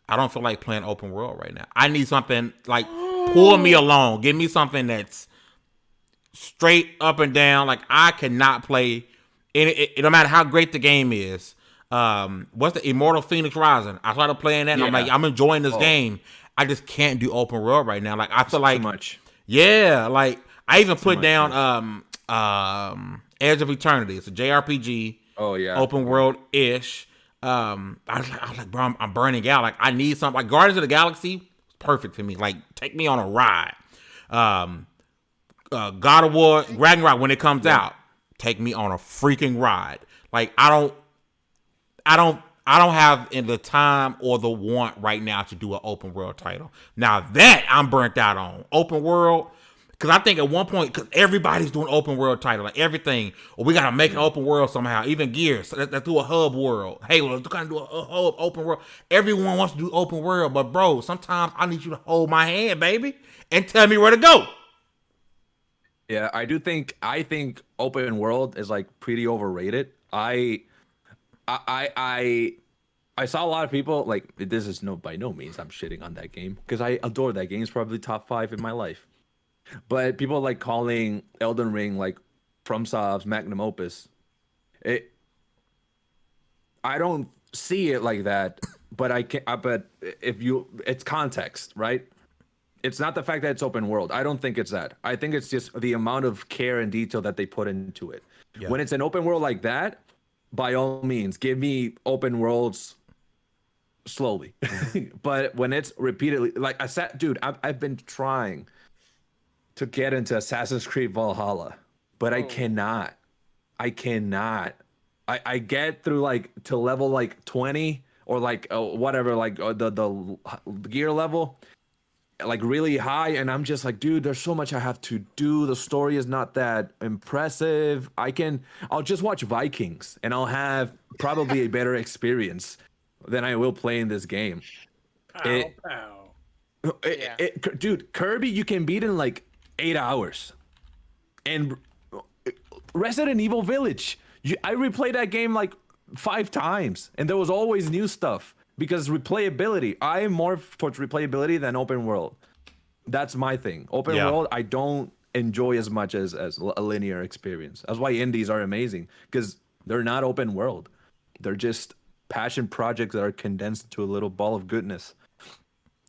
I don't feel like playing open world right now. I need something like pull me along. Give me something that's straight up and down. Like I cannot play. It no matter how great the game is. What's the Immortal Phoenix Rising? I started playing that, and I'm like, I'm enjoying this game. I just can't do open world right now. Like I feel like too much. Yeah, like I even put down Edge of Eternity. It's a JRPG. Oh yeah, open world ish. I was like, bro, I'm burning out. Like I need something. Like Guardians of the Galaxy, perfect for me. Like take me on a ride. God of War Ragnarok when it comes out, take me on a freaking ride. Like I don't have the time or the want right now to do an open world title. Now that I'm burnt out on open world, because I think at one point, because everybody's doing open world title, like everything, or we gotta make an open world somehow. Even Gears, let's do a hub world. Halo, let's kind of do a hub open world. Everyone wants to do open world, but bro, sometimes I need you to hold my hand, baby, and tell me where to go. Yeah, I think open world is like pretty overrated. I saw a lot of people like this is by no means I'm shitting on that game because I adore that game. It's probably top 5 in my life. But people like calling Elden Ring like FromSoft's magnum opus. I don't see it like that, but it's context, right? It's not the fact that it's open world. I don't think it's that. I think it's just the amount of care and detail that they put into it. Yeah. When it's an open world like that, by all means, give me open worlds slowly. But when it's repeatedly, like I've been trying to get into Assassin's Creed Valhalla, but I cannot. I get through like to level like 20 or like whatever, like the gear level, like really high, and I'm just like, dude, there's so much I have to do. The story is not that impressive. I'll just watch Vikings and I'll have probably a better experience than I will play in this game. Dude, Kirby you can beat in like 8 hours, and Resident Evil Village I replayed that game like 5 times, and there was always new stuff because replayability. I am more towards replayability than open world. That's my thing. Open world, I don't enjoy as much as a linear experience. That's why indies are amazing, because they're not open world. They're just passion projects that are condensed into a little ball of goodness.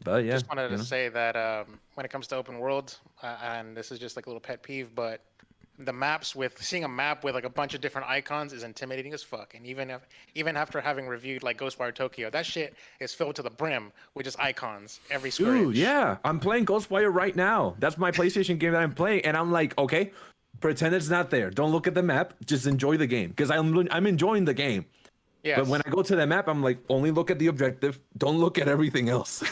But yeah, just wanted to say that when it comes to open world, and this is just like a little pet peeve, but the maps seeing a map with like a bunch of different icons is intimidating as fuck. And even after having reviewed like Ghostwire Tokyo, that shit is filled to the brim with just icons every square inch. Dude, yeah, I'm playing Ghostwire right now. That's my PlayStation game that I'm playing, and I'm like, okay, pretend it's not there. Don't look at the map. Just enjoy the game, because I'm enjoying the game. Yes. But when I go to the map, I'm like, only look at the objective. Don't look at everything else.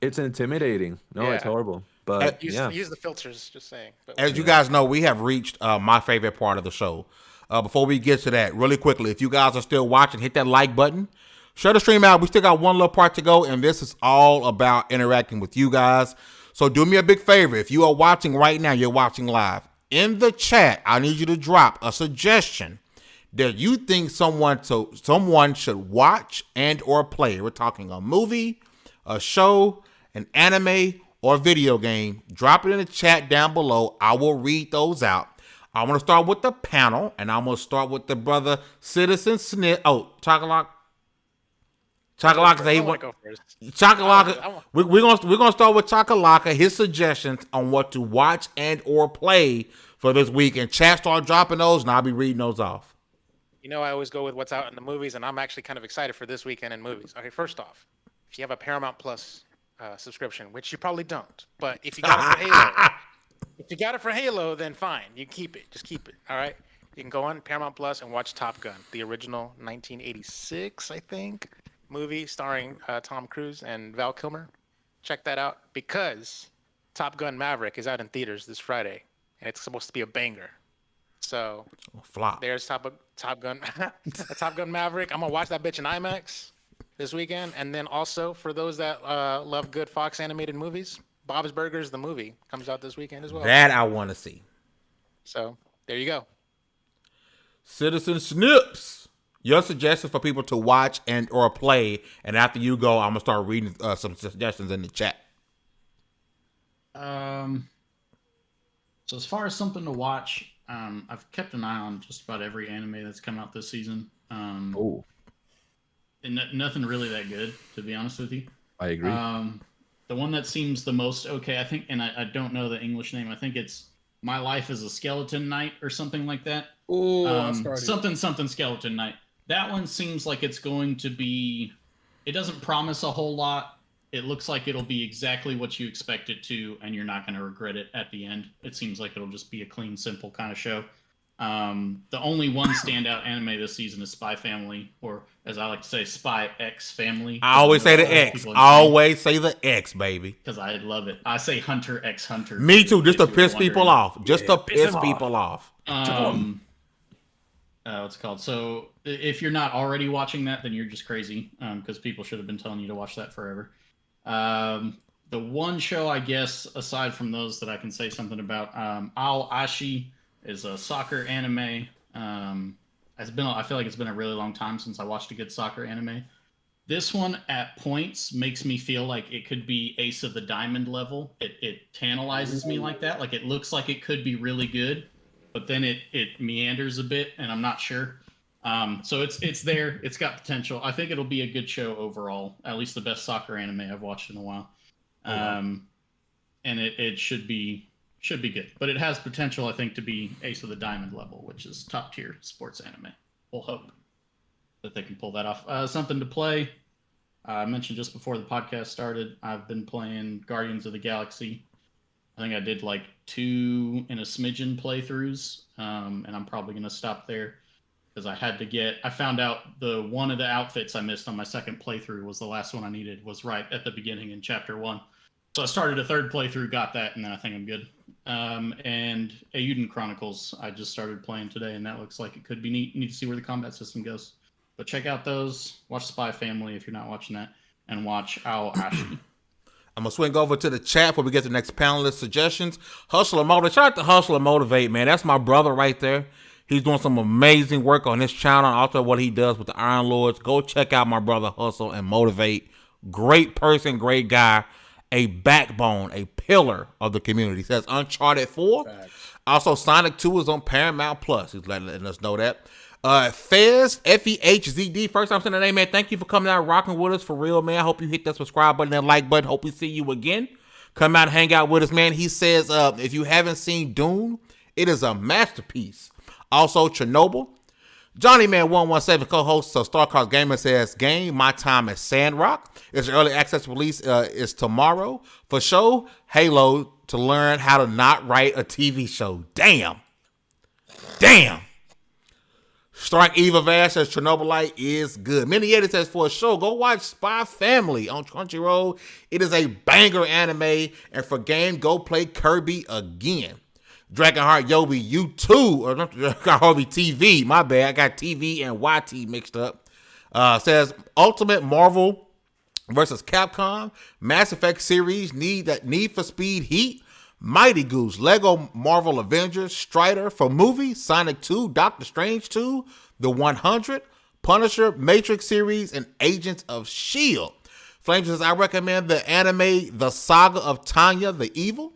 It's intimidating. No, it's horrible. But use the filters, just saying. But, as you guys know, we have reached my favorite part of the show. Before we get to that, really quickly, if you guys are still watching, hit that like button. Share the stream out. We still got one little part to go, and this is all about interacting with you guys. So do me a big favor. If you are watching right now, you're watching live. In the chat, I need you to drop a suggestion that you think someone should watch and or play. We're talking a movie, a show, an anime, or video game. Drop it in the chat down below. I will read those out. I want to start with the panel, and I'm going to start with the brother Citizen Snip. Oh, Chocolate. We're gonna start with Chakalaka. His suggestions on what to watch and or play for this week, and chat start dropping those, and I'll be reading those off. You know, I always go with what's out in the movies, and I'm actually kind of excited for this weekend in movies. Okay, first off, if you have a Paramount Plus subscription, which you probably don't, but if you got it for Halo, then fine, you keep it. Just keep it. All right, you can go on Paramount Plus and watch Top Gun, the original 1986, I think, movie starring Tom Cruise and Val Kilmer. Check that out, because Top Gun Maverick is out in theaters this Friday, and it's supposed to be a banger. So flop. There's Top Gun Top Gun Maverick. I'm gonna watch that bitch in IMAX this weekend. And then also, for those that love good Fox animated movies, Bob's Burgers the movie comes out this weekend as well. That I want to see. So there you go. Citizen Snips, your suggestions for people to watch and or play, and after you go, I'm gonna start reading some suggestions in the chat. So as far as something to watch, I've kept an eye on just about every anime that's come out this season. And nothing really that good, to be honest with you. I agree. The one that seems the most okay, I think, and I don't know the English name. I think it's My Life as a Skeleton Knight or something like that. Something Skeleton Knight. That one seems like it's going to be. It doesn't promise a whole lot. It looks like it'll be exactly what you expect it to, and you're not going to regret it at the end. It seems like it'll just be a clean, simple kind of show. The only one standout anime this season is Spy Family, or as I like to say, Spy X Family. I always say the X. Always say the X, baby. Because I love it. I say Hunter X Hunter. Me too, just to piss people off. Just to piss people off. What's it called? So if you're not already watching that, then you're just crazy, because people should have been telling you to watch that forever. The one show, I guess, aside from those that I can say something about, Ao Ashi is a soccer anime. I feel like it's been a really long time since I watched a good soccer anime. This one, at points, makes me feel like it could be Ace of the Diamond level. It tantalizes me like that. Like, it looks like it could be really good, but then it meanders a bit, and I'm not sure. So it's there. It's got potential. I think it'll be a good show overall. At least the best soccer anime I've watched in a while. And it should be good. But it has potential, I think, to be Ace of the Diamond level, which is top tier sports anime. We'll hope that they can pull that off. Something to play. I mentioned just before the podcast started, I've been playing Guardians of the Galaxy. I think I did like 2 and a smidgen playthroughs, and I'm probably going to stop there. Because I found out one of the outfits I missed on my second playthrough was the last one I needed, was right at the beginning in chapter 1. So I started a third playthrough, got that, and then I think I'm good. And Eiyuden Chronicles, I just started playing today, and that looks like it could be neat. Need to see where the combat system goes. But check out those. Watch Spy Family if you're not watching that, and watch Ao Ashi. I'm going to swing over to the chat before we get to the next panelist suggestions. Hustle and Motivate. Shout out to Hustle and Motivate, man. That's my brother right there. He's doing some amazing work on his channel, and also what he does with the Iron Lords. Go check out my brother Hustle and Motivate. Great person, great guy, a backbone, a pillar of the community. He says Uncharted 4. Facts. Also, Sonic 2 is on Paramount Plus. He's letting us know that. Fez, FEHZD, first time saying the name, man. Thank you for coming out rocking with us for real, man. I hope you hit that subscribe button and like button. Hope we see you again. Come out and hang out with us, man. He says, if you haven't seen Dune, it is a masterpiece. Also, Chernobyl. Johnny Man 117, co-host of StarCross Gamer, says, game, my time at Sandrock. Its early access release is tomorrow. For show, Halo, to learn how to not write a TV show. Damn. Strike Eva Vash says Chernobylite is good. Miniator says, for a show, go watch Spy Family on Crunchyroll. It is a banger anime. And for game, go play Kirby again. Dragonheart Yobi, you too. Or Dragonheart TV, my bad. I got TV and YT mixed up. Says Ultimate Marvel versus Capcom, Mass Effect series, Need for Speed Heat, Mighty Goose, Lego Marvel Avengers, Strider for movie, Sonic 2, Doctor Strange 2, The 100, Punisher, Matrix series, and Agents of S.H.I.E.L.D. Flames says, I recommend the anime The Saga of Tanya the Evil.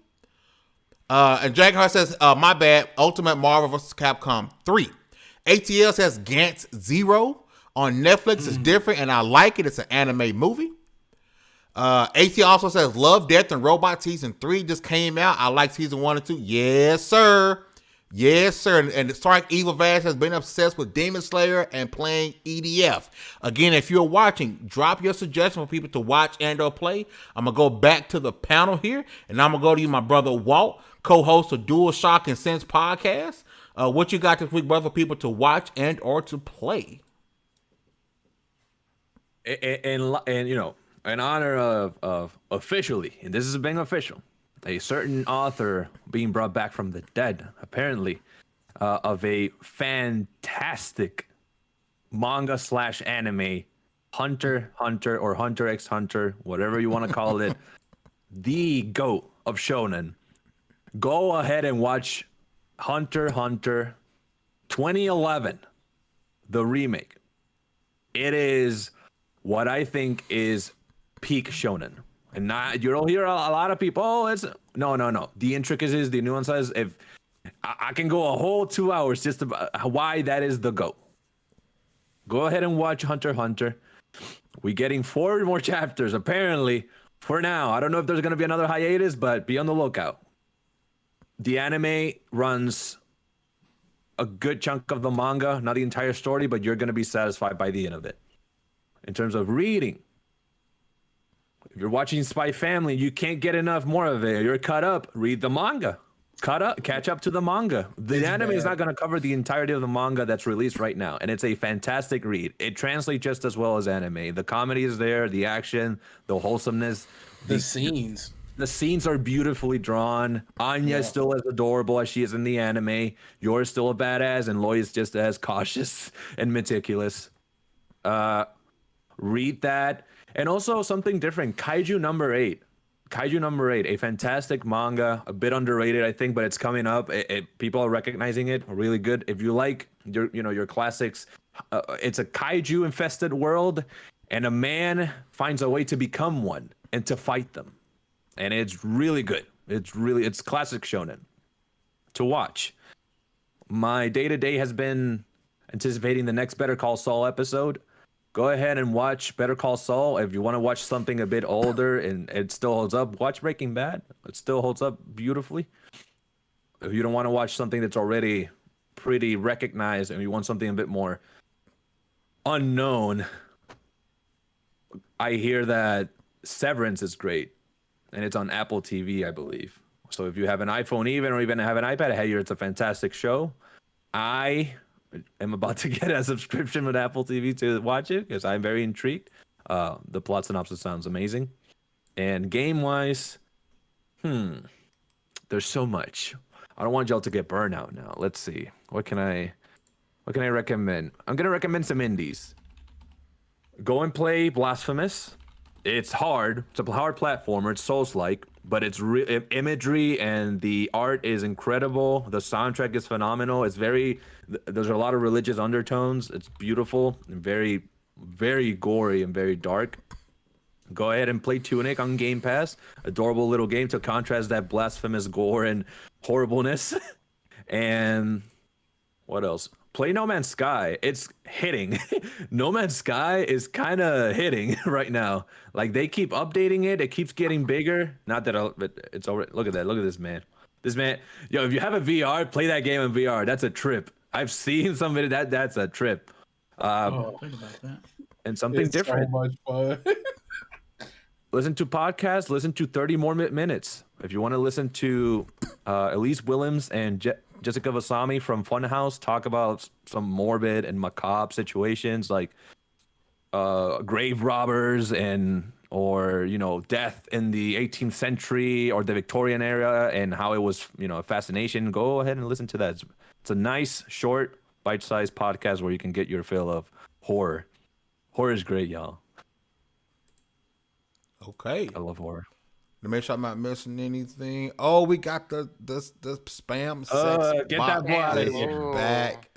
And Dragonheart says, my bad, Ultimate Marvel vs. Capcom 3. ATL says Gantz Zero on Netflix is different, and I like it. It's an anime movie. ATL also says Love, Death, and Robot season 3 just came out. I like season 1 and 2. Yes, sir. And Stark Evil Vash has been obsessed with Demon Slayer and playing EDF. Again, if you're watching, drop your suggestion for people to watch and or play. I'm going to go back to the panel here, and I'm going to go to you, my brother Walt, co-host of Dual Shock and Sense podcast. What you got this week, brother, for people to watch and or to play? And you know, in honor of officially, and this is being official, a certain author being brought back from the dead, apparently, of a fantastic manga / anime, Hunter or Hunter x Hunter, whatever you want to call it, the GOAT of shonen. Go ahead and watch Hunter x Hunter 2011, the remake. It is what I think is peak shonen. And not, you'll hear a lot of people, oh, it's no. The intricacies, the nuances, if I can go a whole 2 hours just about why that is the GOAT. Go ahead and watch Hunter x Hunter. We're getting 4 more chapters, apparently, for now. I don't know if there's going to be another hiatus, but be on the lookout. The anime runs a good chunk of the manga, not the entire story, but you're going to be satisfied by the end of it. In terms of reading, if you're watching Spy Family, you can't get enough more of it. You're caught up. Read the manga. Catch up to the manga. The anime is not going to cover the entirety of the manga that's released right now, and it's a fantastic read. It translates just as well as anime. The comedy is there, the action, the wholesomeness, the scenes. The scenes are beautifully drawn. Anya is still as adorable as she is in the anime. You're still a badass, and Loy is just as cautious and meticulous. Read that. And also something different, Kaiju number 8, a fantastic manga, a bit underrated, I think, but it's coming up. People are recognizing it, really good. If you like your classics, it's a kaiju infested world, and a man finds a way to become one and to fight them, and it's really good. It's classic shonen to watch. My day-to-day has been anticipating the next Better Call Saul episode. Go ahead and watch Better Call Saul. If you want to watch something a bit older and it still holds up, watch Breaking Bad. It still holds up beautifully. If you don't want to watch something that's already pretty recognized and you want something a bit more unknown, I hear that Severance is great. And it's on Apple TV, I believe. So if you have an iPhone or even have an iPad, I hear it's a fantastic show. I am about to get a subscription with Apple TV to watch it because I'm very intrigued. The plot synopsis sounds amazing. And game-wise, there's so much. I don't want y'all to get burnout now. Let's see. What can I recommend? I'm going to recommend some indies. Go and play Blasphemous. It's hard. It's a hard platformer. It's Souls-like. but it's imagery and the art is incredible. The soundtrack is phenomenal. It's there's a lot of religious undertones. It's beautiful and very, very gory and very dark. Go ahead and play Tunic on Game Pass. Adorable little game to contrast that blasphemous gore and horribleness. And what else? Play No Man's Sky. It's hitting. No Man's Sky is kind of hitting right now. Like, they keep updating it. It keeps getting bigger. Not that it's already. Look at that. Look at this man. This man. Yo, if you have a VR, play that game in VR. That's a trip. I've seen somebody that's a trip. Think about that. And something different. So much fun. Listen to podcasts. Listen to 30 more minutes. If you want to listen to Elise Willems and Jessica Vasami from Funhouse talk about some morbid and macabre situations like grave robbers or death in the 18th century or the Victorian era and how it was a fascination, go ahead and listen to that. It's a nice, short, bite-sized podcast where you can get your fill of horror. Horror is great, y'all. Okay. I love horror. To make sure I'm not missing anything. Oh, we got the spam sex get that boy back.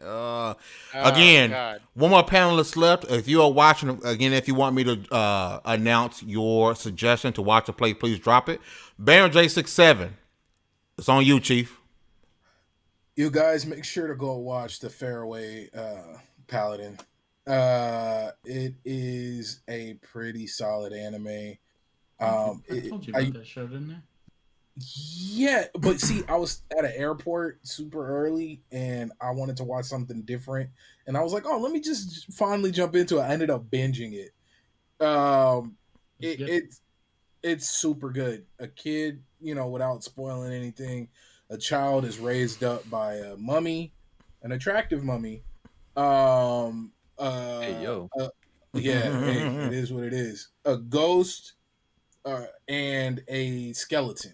Again, God. One more panelist left. If you are watching, again, if you want me to announce your suggestion to watch or play, please drop it. Baron J67. It's on you, Chief. You guys make sure to go watch the Fairway Paladin. It is a pretty solid anime. I told you about that show, didn't I? Yeah, but see, I was at an airport super early, and I wanted to watch something different, and I was like, "Oh, let me just finally jump into it." I ended up binging it. It's super good. A kid, without spoiling anything, a child is raised up by a mummy, an attractive mummy. Hey yo. Hey, it is what it is. A ghost. And a skeleton.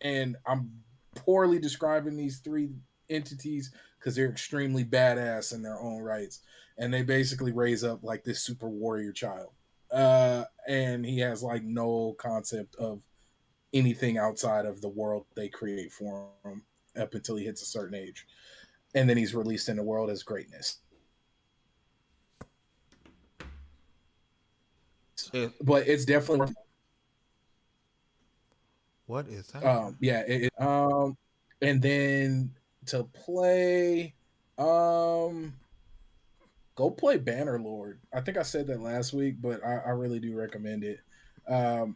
And I'm poorly describing these three entities because they're extremely badass in their own rights. And they basically raise up like this super warrior child. And he has like no concept of anything outside of the world they create for him up until he hits a certain age. And then he's released in the world as greatness. But it's definitely... What is that? And then to play, go play Bannerlord. I think I said that last week, but I really do recommend it.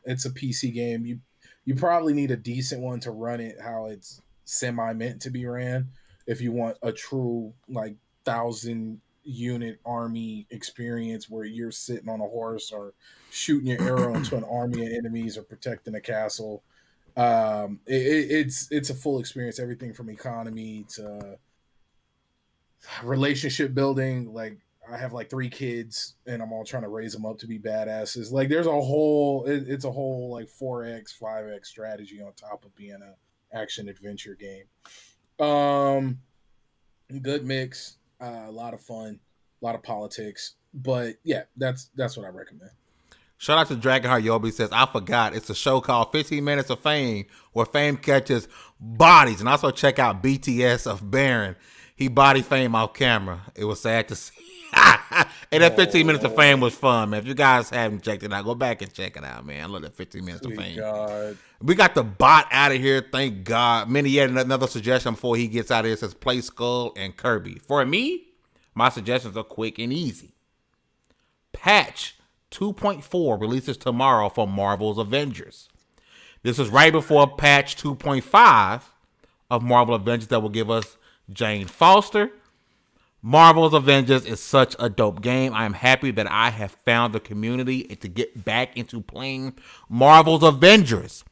It's a PC game. You probably need a decent one to run it how it's semi meant to be ran. If you want a true 1,000 unit army experience where you're sitting on a horse or shooting your arrow into an army of enemies or protecting a castle. It's a full experience, everything from economy to relationship building. Like, I have 3 kids and I'm all trying to raise them up to be badasses. Like, there's a whole 4x 5x strategy on top of being an action adventure game. Good mix, a lot of fun, a lot of politics, but yeah, that's what I recommend. Shout out to Dragonheart Yobi says, I forgot. It's a show called 15 Minutes of Fame where Fame catches bodies. And also check out BTS of Baron. He body Fame off camera. It was sad to see. And that 15 Minutes of Fame was fun, man. If you guys haven't checked it out, go back and check it out, man. I love that 15 Minutes of Fame. God. We got the bot out of here. Thank God. Minnie had another suggestion before he gets out of here. It says play Skull and Kirby. For me, my suggestions are quick and easy. Patch 2.4 releases tomorrow for Marvel's Avengers. This is right before patch 2.5 of Marvel Avengers that will give us Jane Foster. Marvel's Avengers is such a dope game. I am happy that I have found the community to get back into playing Marvel's Avengers.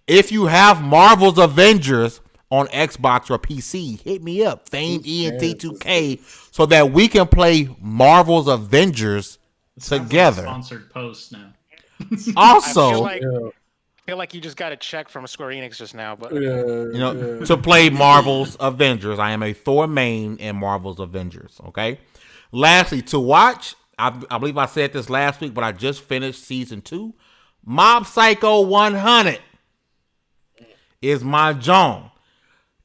If you have Marvel's Avengers on Xbox or PC, hit me up, Fame ENT2K, so that we can play Marvel's Avengers together. Like sponsored post now. Also, I feel like you just got a check from Square Enix just now, but to play Marvel's Avengers, I am a Thor main in Marvel's Avengers. Okay. Lastly, to watch, I believe I said this last week, but I just finished season 2, Mob Psycho 100. is my John.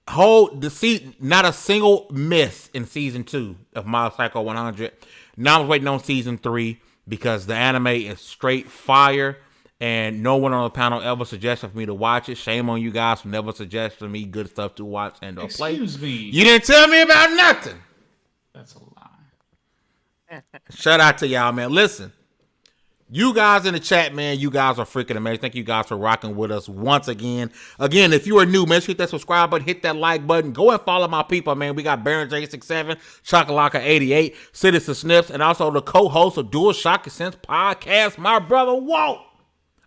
Not a single miss in season 2 of Mob Psycho 100. Now I'm waiting on season 3 because the anime is straight fire, and no one on the panel ever suggested for me to watch it. Shame on you guys for never suggesting me good stuff to watch and or play. Excuse me. You didn't tell me about nothing. That's a lie. Shout out to y'all, man. Listen, you guys in the chat, man, you guys are freaking amazing. Thank you guys for rocking with us once again. Again, if you are new, man, hit that subscribe button, hit that like button. Go and follow my people, man. We got Baron J67, Chakalaka88, Citizen Snips, and also the co-host of Dual Shock Sense podcast, my brother Walt.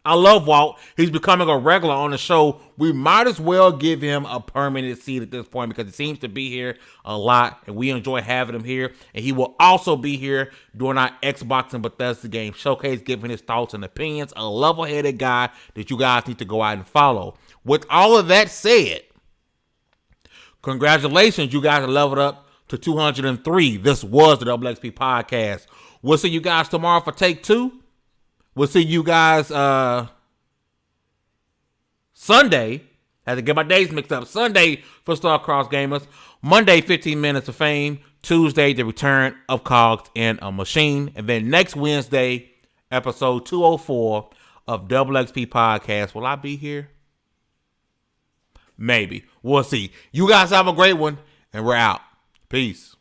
I love Walt. He's becoming a regular on the show. We might as well give him a permanent seat at this point because he seems to be here a lot, and we enjoy having him here. And he will also be here during our Xbox and Bethesda game showcase, giving his thoughts and opinions. A level-headed guy that you guys need to go out and follow. With all of that said, congratulations, you guys are leveled up to 203. This was the XP podcast. We'll see you guys tomorrow for take 2. We'll see you guys Sunday. Had to get my days mixed up. Sunday for Starcross Gamers. Monday, 15 Minutes of Fame. Tuesday, the return of Cogs in a Machine. And then next Wednesday, episode 204 of XP Podcast. Will I be here? Maybe. We'll see. You guys have a great one, and we're out. Peace.